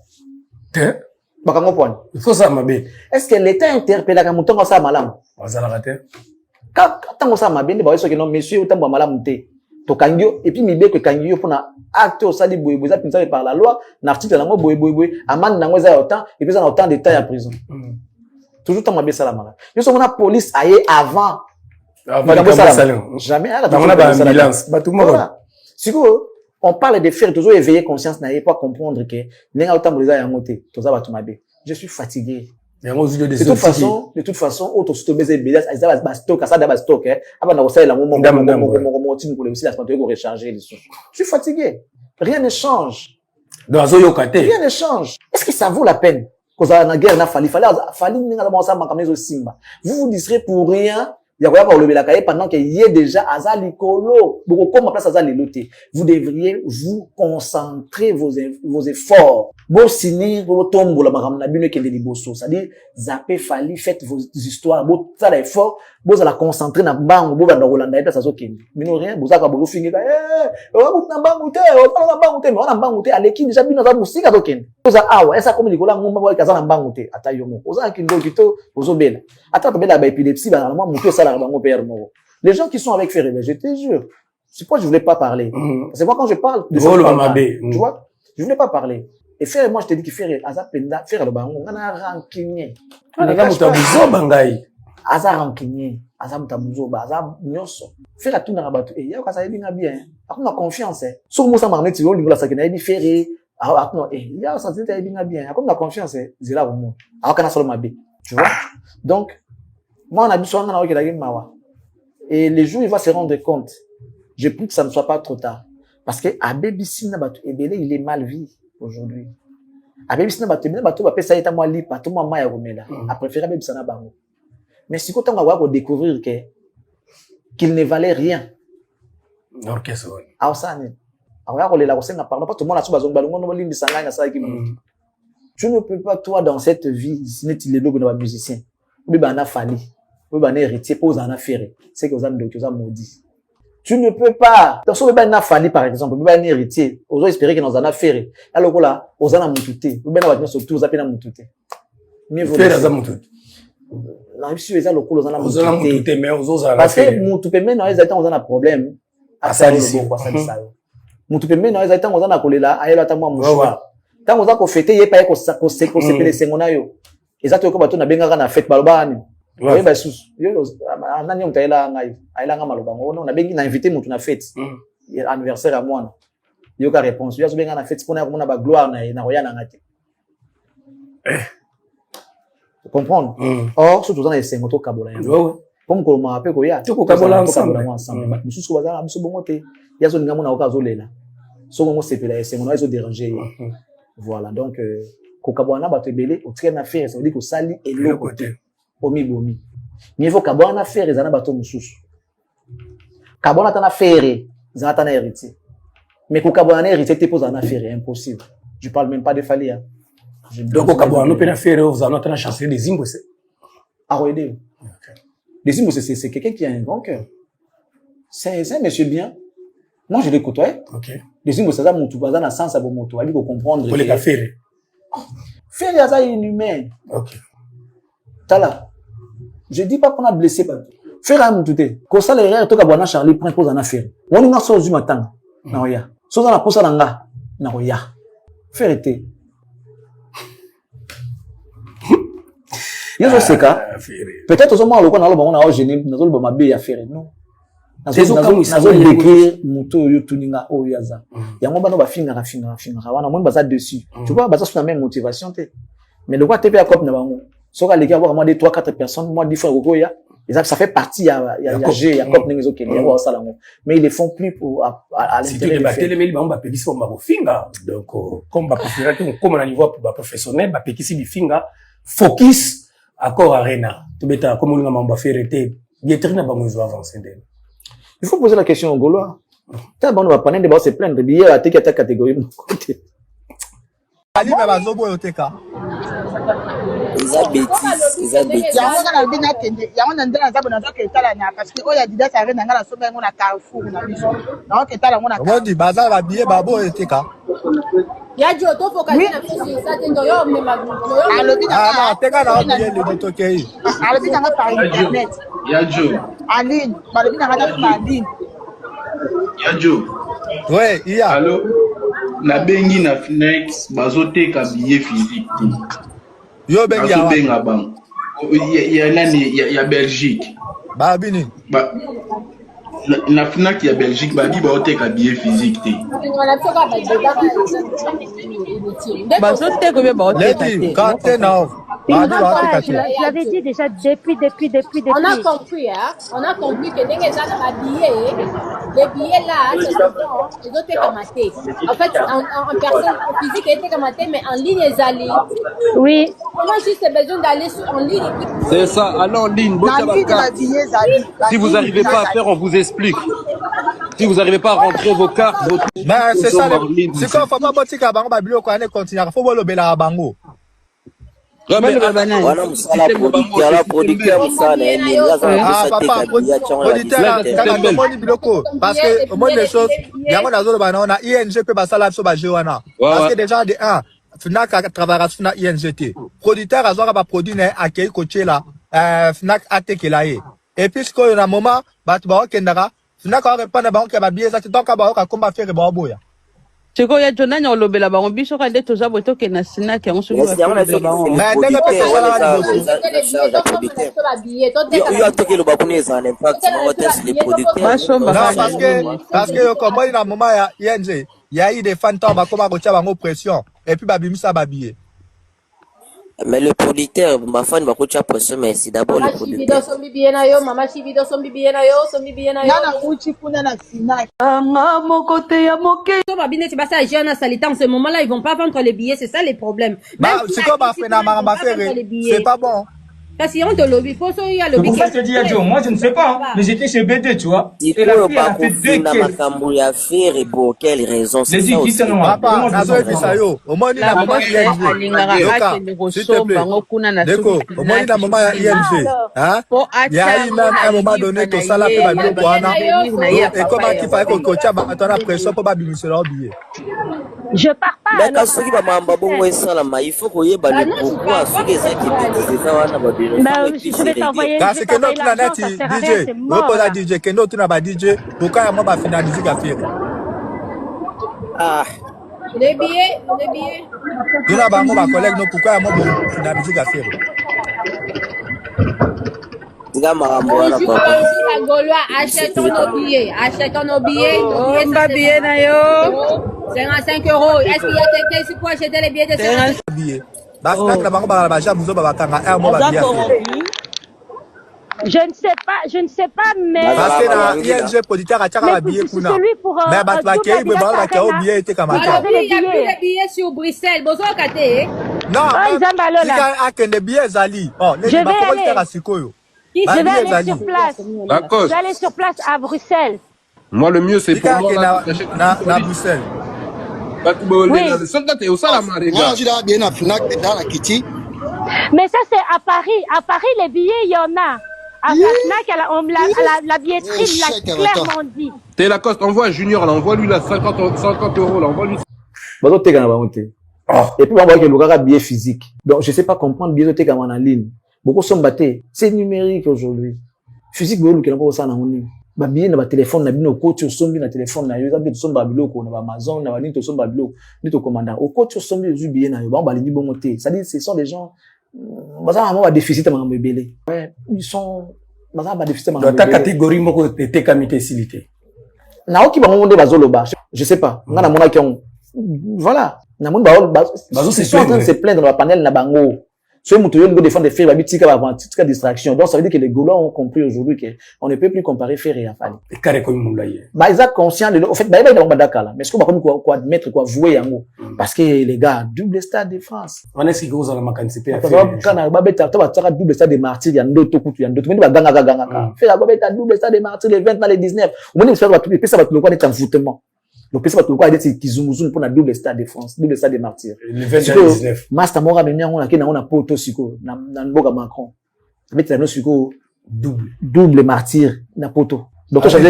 Bakango point. Il faut ça mabé. Est-ce que l'État interpelle la mouton ça malam? On a raté. Quand ça m'a bien dit, bah, que non, monsieur, autant de malam te. To kangyo, et puis, mibe que kangyo pour na acte au sali boy, ça pince par la loi, l'article là, boy, amende n'a pas autant, et puis ça a autant de temps en prison. Toujours tant m'a bien ça la malade. Nous sommes la police aille avant. Jamais, on a pas ambulance. Bah, tout le monde. Si on parle de faire toujours éveiller conscience, n'ayez pas comprendre que, n'a autant de gens monté, tout ça va tout m'aber. Je suis fatigué. De toute façon, autre stock baiser bédas, ça va stock, ça d'abord stock, avant d'avoir la moment pour aussi la santé pour recharger les sous. Je suis fatigué. Rien ne change. Dans Zoyokate. Rien ne change. Est-ce que ça vaut la peine? Cause la guerre n'a fallait n'inga dans ça comme les simba. Vous vous distrayez pour rien. Il y a quoi pour lever la cahier pendant qu'il y ait déjà Azali Kolo. Beaucoup comme ma place Azali Loté. Vous devriez vous concentrer vos efforts. Bon signer, bon tomber la maram na bino kende liboso. C'est-à-dire, zappez fali, faites vos histoires. Bon, ça l'effort. Bon, ça la concentrer na bango, bon, na Rolanda, et ça so kende. Mino rien, bon, ça ka bon finir. On na bango te, on na bango te, à l'équipe déjà bino za musique so kende. Ça ah ouais, ça comme Nicolas ngomba boy kaza na bango te, ata yomo. Oza kindo kito, ozo bela. Ata bela ba épilepsie, ba normalement muto ça la bango père mo. Les gens qui sont avec Ferré, je te jure. C'est pourquoi je voulais pas parler. C'est moi quand je parle de tu vois, je voulais pas parler. Et faire, moi, je te dis que faire, Aza Penda, faire le bango, on a rancunier. Aza rancunier, Aza Mutamuzo, Aza Nyoso. Faire tout dans la bateau. Et il y a quand ça bien bien. On a confiance. Sur moi, ça m'a remis, tu vois, la sakina, il fait, non, il y a ça, c'est bien bien. Comme la confiance, c'est là au monde. Alors qu'on a seulement bien. Tu vois? Donc, moi, on a besoin de la mawa. Et les jours, il va se rendre compte. Je prie que ça ne soit pas trop tard. Parce que, à Bébissina, il est mal vu aujourd'hui. À Bébissina, ça y est à moi libre, tout moi, maya romela. À préférer Bébissina bango. Mais si quand on va découvrir qu'il ne valait rien. Orchestre. Ah, ça, alors, là, on parle pas tout le monde a son tu ne peux pas, toi, dans cette vie, si tu es le musicien, ou bien, on a fallu, ou bien, on a héritier, pour en faire, c'est que vous avez maudit. Tu ne peux pas, donc, si vous avez un fallu, par exemple, vous avez un héritier, vous espérez que nous en a fait, alors là, vous en a moutouté, vous avez un surtout, vous avez un moutouté. Mais vous avez un moutouté. Non, si vous avez le coup, vous en a moutouté, mais vous avez parce que moutouté, mais non, ils ont un problème. À ça, Moutoupe mais non, ils ont un là, aïe là, t'as moi mouchoir. Tant qu'on a qu'on fêté, y'a pas qu'on s'est les sengonayo. Ils ont tout comme na benga na fête balbani. Oui, bah sous. On a nié là, aïe là ngama lobango. On a bengi na invité moutou na fête. Anniversaire à moi. Yo ka réponse. Yo benga na fête pour na ba gloire na roya na ngate. Tu comprends? Or, surtout dans les sengoto kabola. Comme qu'on m'a appelé koya. Tu ko kabola ensemble. Monsieur ko bazala biso bongote. Ya zo ninga mona okazolela. So ngo sepela ese ngo ezo déranger. Voilà donc kokabwana bato ebele o train affaire ça veut dire que sali et le côté omi bomi. Mais il faut kabwana affaire ezana bato mususu. Kabwana tana affaire ezana tana héritier. Mais kokabwana héritier te pose en affaire impossible. Je parle même pas de Falia. Donc kokabwana peut affaire vous allez tana chancer des Zimbo c'est. Aroide. Des Zimbo c'est quelqu'un qui a un grand cœur. C'est un monsieur bien. Moi, je l'ai côtoyé. Ok. Les hommes, ça, mon tout, ça, n'a sens à bon moto. Il faut comprendre. Pour les faire. Faire, ça, inhumain. Ok. T'as là. Je dis pas qu'on a blessé, pas. Faire un moutouté. Quand ça, les rêves, tout cas, bon, Charlie, prend pause en affaire. On est sur du matin. Non, ya. Soit dans la pause à l'anga. Non, ya. Faire été. Il y a ce cas. Peut-être, au moins, on a gêné, nous avons ma à faire. Non. Nazo décrire moto yo tuninga o yaza yango bano ba finga wana moi baza dessus tu vois baza sur la même motivation té mais le quoi TP à cop na bango soka les gars vraiment des 3-4 personnes moi 10 fois goya ça fait partie ya G ya cop ninga okeli ya ça lango mais ils le font plus pour à l'intérieur de batele mais bango ba pekisi ba finga donc comme ba préférer que comme na niveau ba professionnel ba pekisi bi finga focus accord arena to beta comme on nga ba faire été bien terminé bango zo avancer. Il faut poser la question aux Gaulois. T'as bon, on va prendre des se plaindre. Billet à ta catégorie. Ali na bazobo yoteka. Isa bêtise. Yango na bina tende. Yango na ndela nzabo na zoke etala nya parce que oya dida ça na ngala soba ngona Carrefour na biso. Na oke etala ngona. On dit bazar ba billet babo yoteka. Ya jo to focaliser na fisi ça tendo yo me ma. Alobi na. Ah, teka na billet le tokei. Alobi na par internet. Ya jo. Aline, alobi na ngata par Aline. Ya jo. Ouais, il y a. Allô. Na bengi na Fnex bazoteka billet physique. Yo bengi ya. Benga bang. Ya Belgique. Ba bini. Ba na Fnac ya Belgique ba bi bazoteka billet physique té. Bazoteka be bazoteka. Quand t'es non. Je l'avais dit déjà depuis. On a compris, hein. On a compris que dès que les gens habillés, les billets là, c'est souvent, ils ont été camatés. En fait, en personne, en physique, ils étaient camatés, mais en ligne, ils allaient. Oui. Comment juste besoin d'aller en ligne? C'est ça, allez en ligne. Si vous n'arrivez pas à faire, on vous explique. Si vous n'arrivez pas à rentrer vos cartes, vos trucs, mais c'est ça, c'est quoi, faut pas bâtir qu'à Bango, Babilo, qu'on ait continué, faut voir le Bela à Bango. Voilà, producteur, parce que au moins les choses, il y a mon azolo banana, ING peut passer là sur Bajoana. Parce que déjà de un, Fnac travaille sur la INGT. Producteur azora ba produit né accueil coaché là, Fnac attaque là et puisque il y a un moment, bah tu vas au Kendara, Fnac va répondre à Bango qui va bien ça, donc à Bango comme va faire Baboya. Cheko ya Jonanya olobela bango biso ka ndeto za boto ke na sina ke on se voit. Parce que comme moi na moment ya ING, il y a eu des fantômes ba koma ko tia bango pression et puis ba bimisa ba billet. Mais le producteur, ma femme va coacher pression, mais c'est d'abord le producteur. Maman Chivido son bibi na yo. Nana uchi kuna na sina. Mon côté ya moké. To ba bine ti ba sa jeune salita en ce moment-là, ils vont pas vendre les billets, c'est ça les problèmes. C'est comme ba fait na maramba faire, c'est pas bon. Parce qu'on te lobby, faut ça y a lobby. Pourquoi te dis Joe? Moi je ne sais pas, mais j'étais chez BD, tu vois. Et la fille a fait 2 caisses. Et pour quelles raisons? C'est ça aussi. Papa, nazo ebisa yo. Omoni na mama ING. S'il te plaît. Deko, omoni na mama ING. Hein? Il y a eu même un moment donné que ça l'a fait ba biloko wana. Et comment qu'il fallait que coach ba atona pression pour ba bimisa leur billet. Je pars pas. D'accord, ce qui va m'amba bongo salama, il faut qu'on y ait balé pourquoi ceux qui c'est ça wana ba je vais t'envoyer. Parce que notre planète DJ, reposa DJ, que notre na ba DJ, pourquoi moi ba finaliser la fière. Ah. Les billets. Tu n'as pas mon collègue non pourquoi moi ba finaliser la fière. Achetons nos billets. On va billet na yo. 55 €. Est-ce qu'il y a quelqu'un qui peut acheter les billets de 55 billets? Je ne sais pas, mais. Parce que la ING producteur a tiré un billet pour nous. Mais il y a plus de billets sur Bruxelles. Bonjour, Kate. Non, il y a des billets Zali. Je vais aller sur place. Je vais aller sur place à Bruxelles. Moi, le mieux, c'est pour moi. À Bruxelles. Oui. Mais ça, c'est à Paris. À Paris, les billets, il y en a. À Fnac, la billetterie l'a clairement dit. T'es Lacoste, envoie Junior, là, envoie lui là 50 €, là, envoie lui. Et puis, on voit que le gars a billet physique. Donc, je sais pas comprendre billet de en ligne. Beaucoup sont battés. C'est numérique aujourd'hui. Physique, vous voyez, on ça en ligne. Ba billet na ba téléphone na bino coach sombi na téléphone na yo za bitu somba biloko na Amazon na ba nito somba biloko nito commandant au coach sombi zu billet na yo ba ba lingi bongo te. Ça dit ce sont des gens baza ma ba déficit ma mbebele. Ouais, ils sont baza ba déficit ma mbebele. Dans ta catégorie moko te kamité silité. Na oki ba monde bazoloba. Je sais pas. Ngana mona ki on voilà. Na monde bazo c'est en train de se plaindre dans la panel na bango. Ce moutouillon nous défend des faits, tika distraction. Donc ça veut dire que les Gaulois ont compris aujourd'hui qu'on ne peut plus comparer Ferré et Afali. Et carré comme Moulaye. Bah ils sont conscients de au fait bah ils vont d'accord mais est-ce qu'on va comme quoi admettre quoi vouer un mot parce que les gars double stade de France. On est-ce que vous allez m'accompagner à faire. Quand on va mettre toi double stade de martyrs il y a d'autres coups il y a d'autres mais va ganga. Faire la mettre double stade de martyrs les 20 dans les 19. On est faire va tout ça va tout le quoi être envoûtement. Donc, ça va tout le monde dire Kizunguzun pour la double stade de France, double stade des martyrs. Le 29. Master Mora, mais on a poto siko, na Mboga Macron. Mais tu as siko double martyr, na poto. Donc, tu changes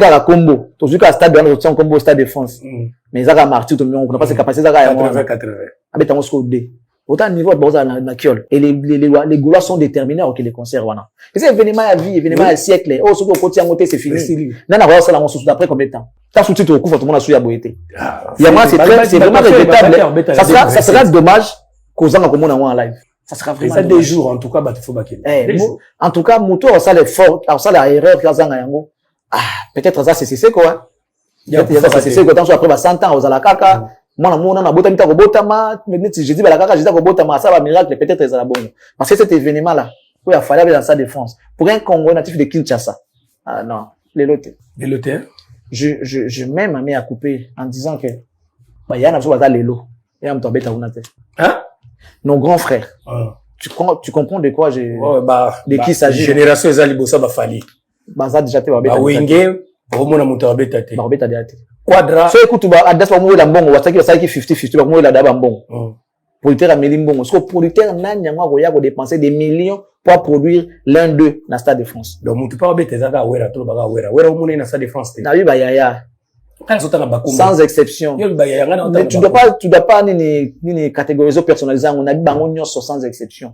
à la combo. Tu changes à stade de France, combo stade de France. Mais ça va martyr, on n'a pas ses capacités, ça va 80. Avec un score D. Autant niveau de Boza na Kiol. Et les Gaulois sont déterminés à les concerts, voilà. Et c'est événement à vie, événement à siècle. Oh, ce qu'on côté à monter, c'est fini. Nana, voilà, ça la montre après combien de temps? T'as sous-titre au coup, tout le monde a souillé à boiter. Il y a moi, c'est vraiment regrettable. Ça sera dommage qu'aux gens comme on en live. Ça sera vraiment. Ça des jours, en tout cas, bah, il faut baquer. En tout cas, Mouto, ça l'effort, ça l'erreur, peut-être ça, c'est quoi? Il y a ça, c'est quoi? Tant après, 100 ans, aux alakaka. Moi, on a botama, je dis, la caca, je dis, botama, ça va miracle, peut-être, ça la bonne. Parce que cet événement-là, il a fallu aller dans sa défense. Pour un Congo natif de Kinshasa. Ah, non. Les lotés. Les lotés? Je mets ma main à couper en disant que, bah, y a un absolu à l'élo. Et on m'tombait à Ounate. Hein? Nos grands frères. Tu comprends de quoi de qui s'agit? Génération Zalibosa, bah, Fali. Bah, ça, déjà, bah, Wenge, Romona Moutabeta. Bah, Robeta Deate. Quadra. So écoute ba adas ba mo la mbongo wasaki basaki 50-50 ba mo la daba mbongo. Producteur a meli mbongo. Parce que producteur nani yango ko ya ko dépenser des millions pour produire l'un d'eux dans Stade de France. Donc mutu pa obete zaka wera to ba wera. Wera mo na Stade de France. Na bi ba yaya. Sans exception. Mais tu dois pas ni catégoriser personnaliser on a bi bango nyonso sans exception.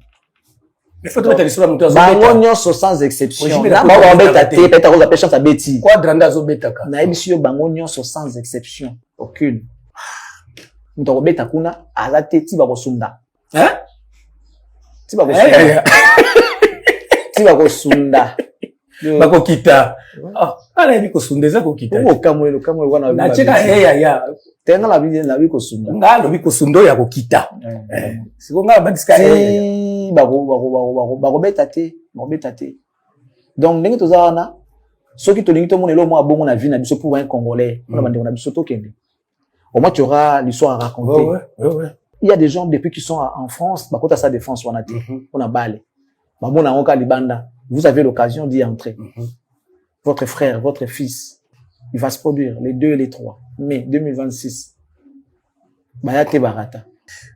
Mais faut mettre l'histoire mutu bango nyonso sans exception. Na ba obeta te peut-être on appelle chance à beti. Quadra ndazo betaka. Na ebisio bango nyonso sans exception. Aucune. muto beta kuna azate tiba ko sunda hein tiba ko sunda tiba ko sunda bako kita ala hivi ko sunda za ko kita ko kamwe wana na cheka ya tenga la biko sunda ngalo biko sundo ya ko kita siko ngala bandiska bako beta te donc ndenge tozana soki to lingi to monelo mo abongo na vie na biso pour un Congolais on a na biso to kende au moins tu auras l'histoire à raconter. Il y a des gens depuis qui sont en France, bah quand sa défense on a dit, on a balé. Bah bon on a libanda. Vous avez l'occasion d'y entrer. Votre frère, votre fils, il va se produire les 2 et les 3 mai 2026. Bah ya te barata.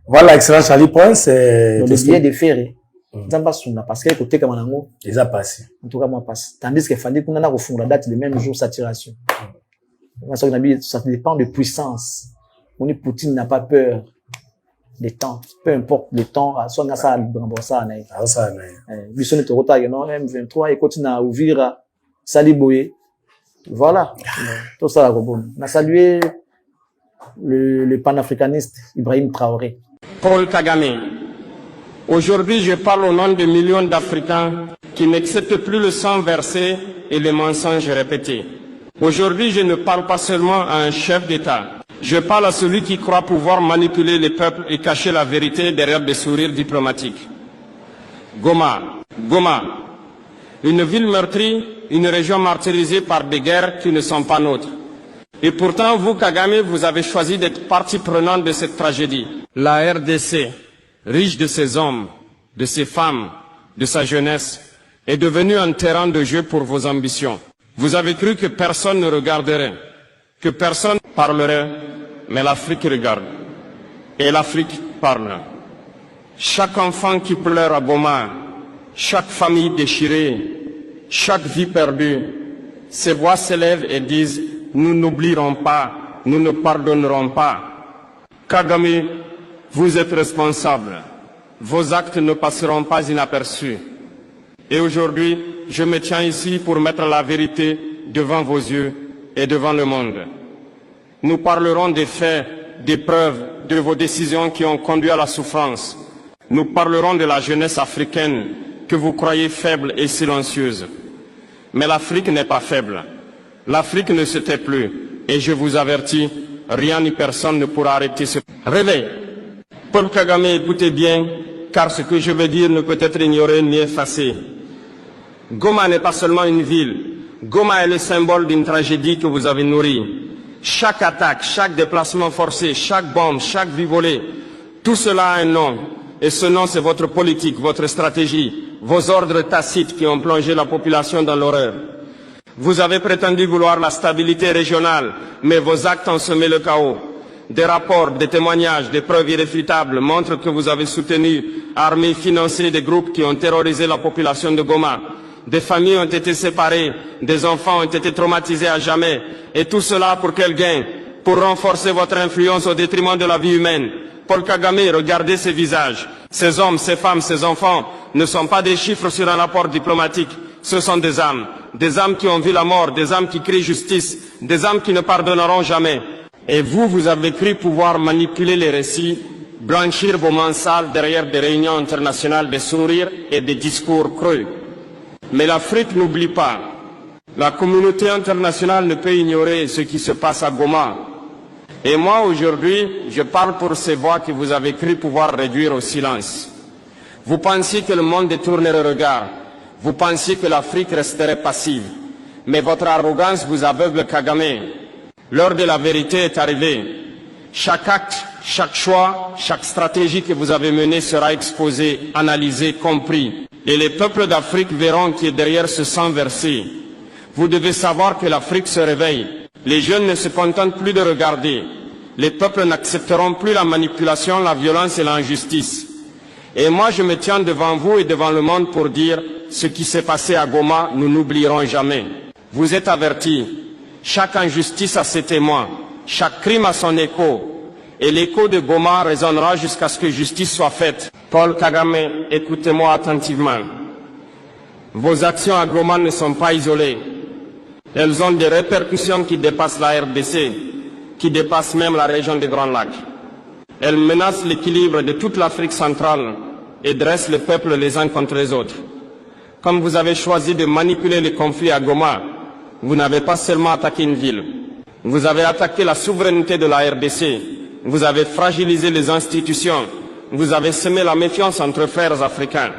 Voilà, excellent Charlie Prince. Le billet de ferry. Parce que côté comme nango, ils a passé. En tout cas moi passe. Tandis qu'il fallait qu'on a refondre la date le même jour saturation. Ça dépend de puissance. On est Poutine n'a pas peur des temps. Peu importe le temps, soit on a ça ça na. Ah ça na. Bison est rota non M23 et continue à ouvrir Saliboye. Voilà. Tout ça la bon. On a salué le panafricaniste Ibrahim Traoré. Paul Kagame. Aujourd'hui, je parle au nom de millions d'Africains qui n'acceptent plus le sang versé et les mensonges répétés. Aujourd'hui, je ne parle pas seulement à un chef d'État. Je parle à celui qui croit pouvoir manipuler les peuples et cacher la vérité derrière des sourires diplomatiques. Goma, une ville meurtrie, une région martyrisée par des guerres qui ne sont pas nôtres. Et pourtant, vous, Kagame, vous avez choisi d'être partie prenante de cette tragédie. La RDC, riche de ses hommes, de ses femmes, de sa jeunesse, est devenue un terrain de jeu pour vos ambitions. Vous avez cru que personne ne regarderait, que personne parlerait, mais l'Afrique regarde. Et l'Afrique parle. Chaque enfant qui pleure à Goma, chaque famille déchirée, chaque vie perdue, ces voix s'élèvent et disent « Nous n'oublierons pas, nous ne pardonnerons pas ». Kagame, vous êtes responsable. Vos actes ne passeront pas inaperçus. Et aujourd'hui, je me tiens ici pour mettre la vérité devant vos yeux et devant le monde. Nous parlerons des faits, des preuves, de vos décisions qui ont conduit à la souffrance. Nous parlerons de la jeunesse africaine que vous croyez faible et silencieuse. Mais l'Afrique n'est pas faible. L'Afrique ne se tait plus. Et je vous avertis, rien ni personne ne pourra arrêter ce réveil. Paul Kagame, écoutez bien, car ce que je veux dire ne peut être ignoré ni effacé. Goma n'est pas seulement une ville. Goma est le symbole d'une tragédie que vous avez nourrie. Chaque attaque, chaque déplacement forcé, chaque bombe, chaque vie volée, tout cela a un nom. Et ce nom, c'est votre politique, votre stratégie, vos ordres tacites qui ont plongé la population dans l'horreur. Vous avez prétendu vouloir la stabilité régionale, mais vos actes ont semé le chaos. Des rapports, des témoignages, des preuves irréfutables montrent que vous avez soutenu, armé, financé des groupes qui ont terrorisé la population de Goma. Des familles ont été séparées, des enfants ont été traumatisés à jamais. Et tout cela pour quel gain? Pour renforcer votre influence au détriment de la vie humaine. Paul Kagame, regardez ces visages. Ces hommes, ces femmes, ces enfants ne sont pas des chiffres sur un rapport diplomatique. Ce sont des âmes qui ont vu la mort, des âmes qui crient justice, des âmes qui ne pardonneront jamais. Et vous, vous avez cru pouvoir manipuler les récits, blanchir vos mains sales derrière des réunions internationales de sourires et des discours creux. Mais l'Afrique n'oublie pas. La communauté internationale ne peut ignorer ce qui se passe à Goma. Et moi, aujourd'hui, je parle pour ces voix que vous avez cru pouvoir réduire au silence. Vous pensiez que le monde détournerait le regard. Vous pensiez que l'Afrique resterait passive. Mais votre arrogance vous aveugle, Kagame. L'heure de la vérité est arrivée. Chaque acte, chaque choix, chaque stratégie que vous avez menée sera exposée, analysée, compris. Et les peuples d'Afrique verront qui est derrière ce sang versé. Vous devez savoir que l'Afrique se réveille. Les jeunes ne se contentent plus de regarder. Les peuples n'accepteront plus la manipulation, la violence et l'injustice. Et moi, je me tiens devant vous et devant le monde pour dire ce qui s'est passé à Goma, nous n'oublierons jamais. Vous êtes avertis. Chaque injustice a ses témoins. Chaque crime a son écho. Et l'écho de Goma résonnera jusqu'à ce que justice soit faite. Paul Kagame, écoutez-moi attentivement. Vos actions à Goma ne sont pas isolées. Elles ont des répercussions qui dépassent la RDC, qui dépassent même la région des Grands Lacs. Elle menace l'équilibre de toute l'Afrique centrale et dresse les peuples les uns contre les autres. Comme vous avez choisi de manipuler les conflits à Goma, vous n'avez pas seulement attaqué une ville, vous avez attaqué la souveraineté de la RDC, vous avez fragilisé les institutions, vous avez semé la méfiance entre frères africains,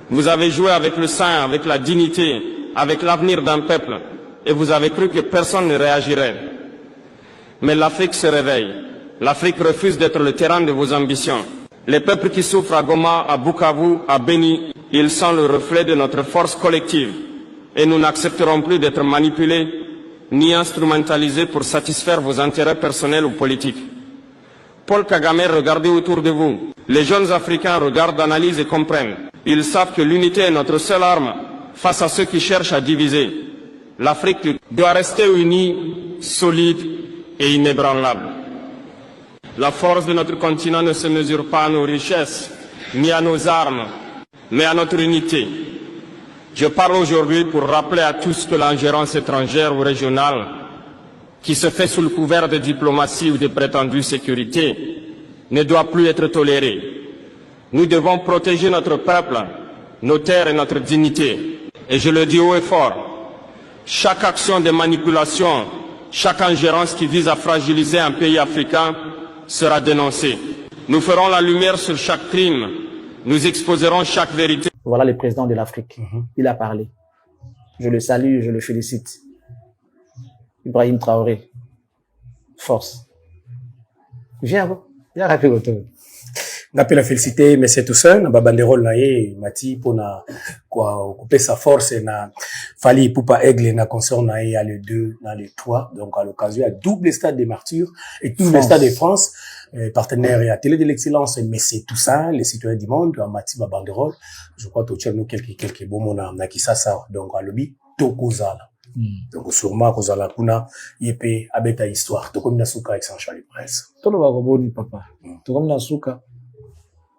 vous avez joué avec le sang, avec la dignité, avec l'avenir d'un peuple, et vous avez cru que personne ne réagirait. Mais l'Afrique se réveille. L'Afrique refuse d'être le terrain de vos ambitions. Les peuples qui souffrent à Goma, à Bukavu, à Beni, ils sont le reflet de notre force collective. Et nous n'accepterons plus d'être manipulés ni instrumentalisés pour satisfaire vos intérêts personnels ou politiques. Paul Kagame, regardez autour de vous. Les jeunes Africains regardent, analysent et comprennent. Ils savent que l'unité est notre seule arme face à ceux qui cherchent à diviser. L'Afrique doit rester unie, solide et inébranlable. La force de notre continent ne se mesure pas à nos richesses, ni à nos armes, mais à notre unité. Je parle aujourd'hui pour rappeler à tous que l'ingérence étrangère ou régionale, qui se fait sous le couvert de diplomatie ou de prétendue sécurité, ne doit plus être tolérée. Nous devons protéger notre peuple, nos terres et notre dignité. Et je le dis haut et fort, chaque action de manipulation, chaque ingérence qui vise à fragiliser un pays africain sera dénoncée. Nous ferons la lumière sur chaque crime, nous exposerons chaque vérité. Voilà le président de l'Afrique. Il a parlé. Je le salue, je le félicite. Ibrahim Traoré. Force. Viens rappeler autour. N'appelle la félicité, mais c'est tout seul. Na banderole na ye, Mati, pour na, quoi, couper sa force, na, Fali Ipupa Aigle, na concert na ye, à le 2, na le 3. Donc, à l'occasion, à double stade des martyrs et tout le stade de France, partenaire et à Télé de l'Excellence, mais c'est tout ça, les citoyens du monde, à Mati, ma banderole. Je crois que tu as nous quelques beaux mots na Kisasa, donc, à l'obi, Tokozala. Donc, sûrement, Kozala, kuna, yepe, abeta histoire. Tokom na suka, avec Saint-Charles Prince. Tolo ba roboni, papa. Tokom na suka.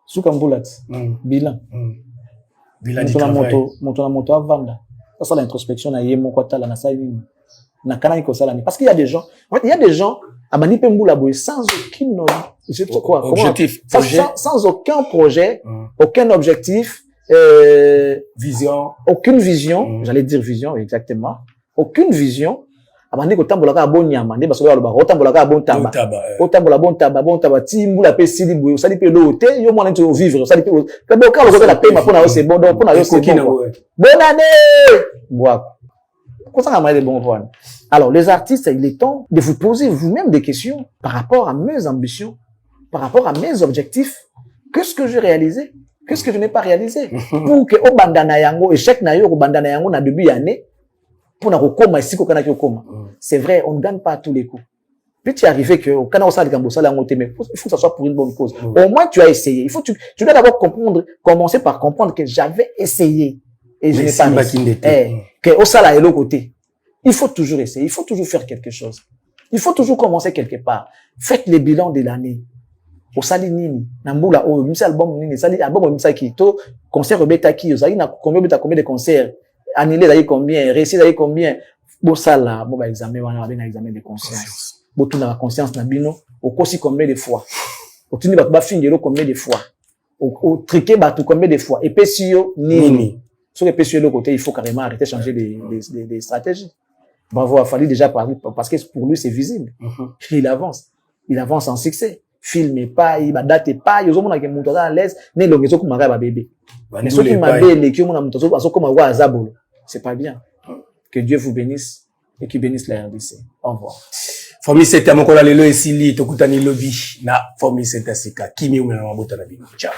Suka mbulat, bilan. Bilan du travail. Moto avanda. Ça, c'est l'introspection na yemo kwa tala na saïni. Na kanani ko sala ni. Parce qu'il y a des gens, abani pe mbula boy sans aucune objectif, sans aucun projet, aucun objectif, vision, aucune vision, j'allais dire vision exactement, aucune vision. Abandi ko tambola ka bon nyama nde basoba loba otambola ka bon taba otambola bon taba ti mbula pe sili boyo sali pe lote yo mwana nti vivre sali pe ka ka lo la pe ma pona yo c'est bon donc pona yo c'est bon bonne année moi quoi ça m'a dit bon point. Alors les artistes, il est temps de vous poser vous-même des questions par rapport à mes ambitions, par rapport à mes objectifs. Qu'est-ce que j'ai réalisé, qu'est-ce que je n'ai pas réalisé pour que au bandana yango échec na yo au bandana yango na début année. C'est vrai, on ne gagne pas à tous les coups. Puis tu es arrivé que, il faut que ça soit pour une bonne cause. Au moins, tu as essayé. Tu dois d'abord commencer par comprendre que j'avais essayé. Et je n'ai pas réussi. Que au salaire et l'autre côté. Il faut toujours essayer. Il faut toujours faire quelque chose. Il faut toujours commencer quelque part. Faites les bilans de l'année. Au sali nini. Nambula, au album nini. Sali, album, misa ki. To, concert, beta ki. Combien de concerts? Annulé d'ailleurs combien, réussi d'ailleurs combien, bon ça là, bon bah examen, on a un examen de conscience. Bon tout dans la conscience na bino, au cosi combien de fois, au tuni ba finir combien de fois, au triquer ba tout combien de fois, et pesio nini. Sur les pesio de l'autre côté, il faut carrément arrêter changer des stratégies. Bravo à Fali déjà parce que pour lui c'est visible. Il avance en succès. Filme pas, il va date pas, il y a des gens qui sont à l'aise, mais les gens qui sont à bébé. Mais ceux qui m'appellent, les qui sont comme à Zabolo. C'est pas bien. Que Dieu vous bénisse et qu'il bénisse la RDC. Au revoir. Famille c'était mon collègue Lelo et Sili, Tokutani Lobby, na famille c'était Sika, Kimi ou Ciao.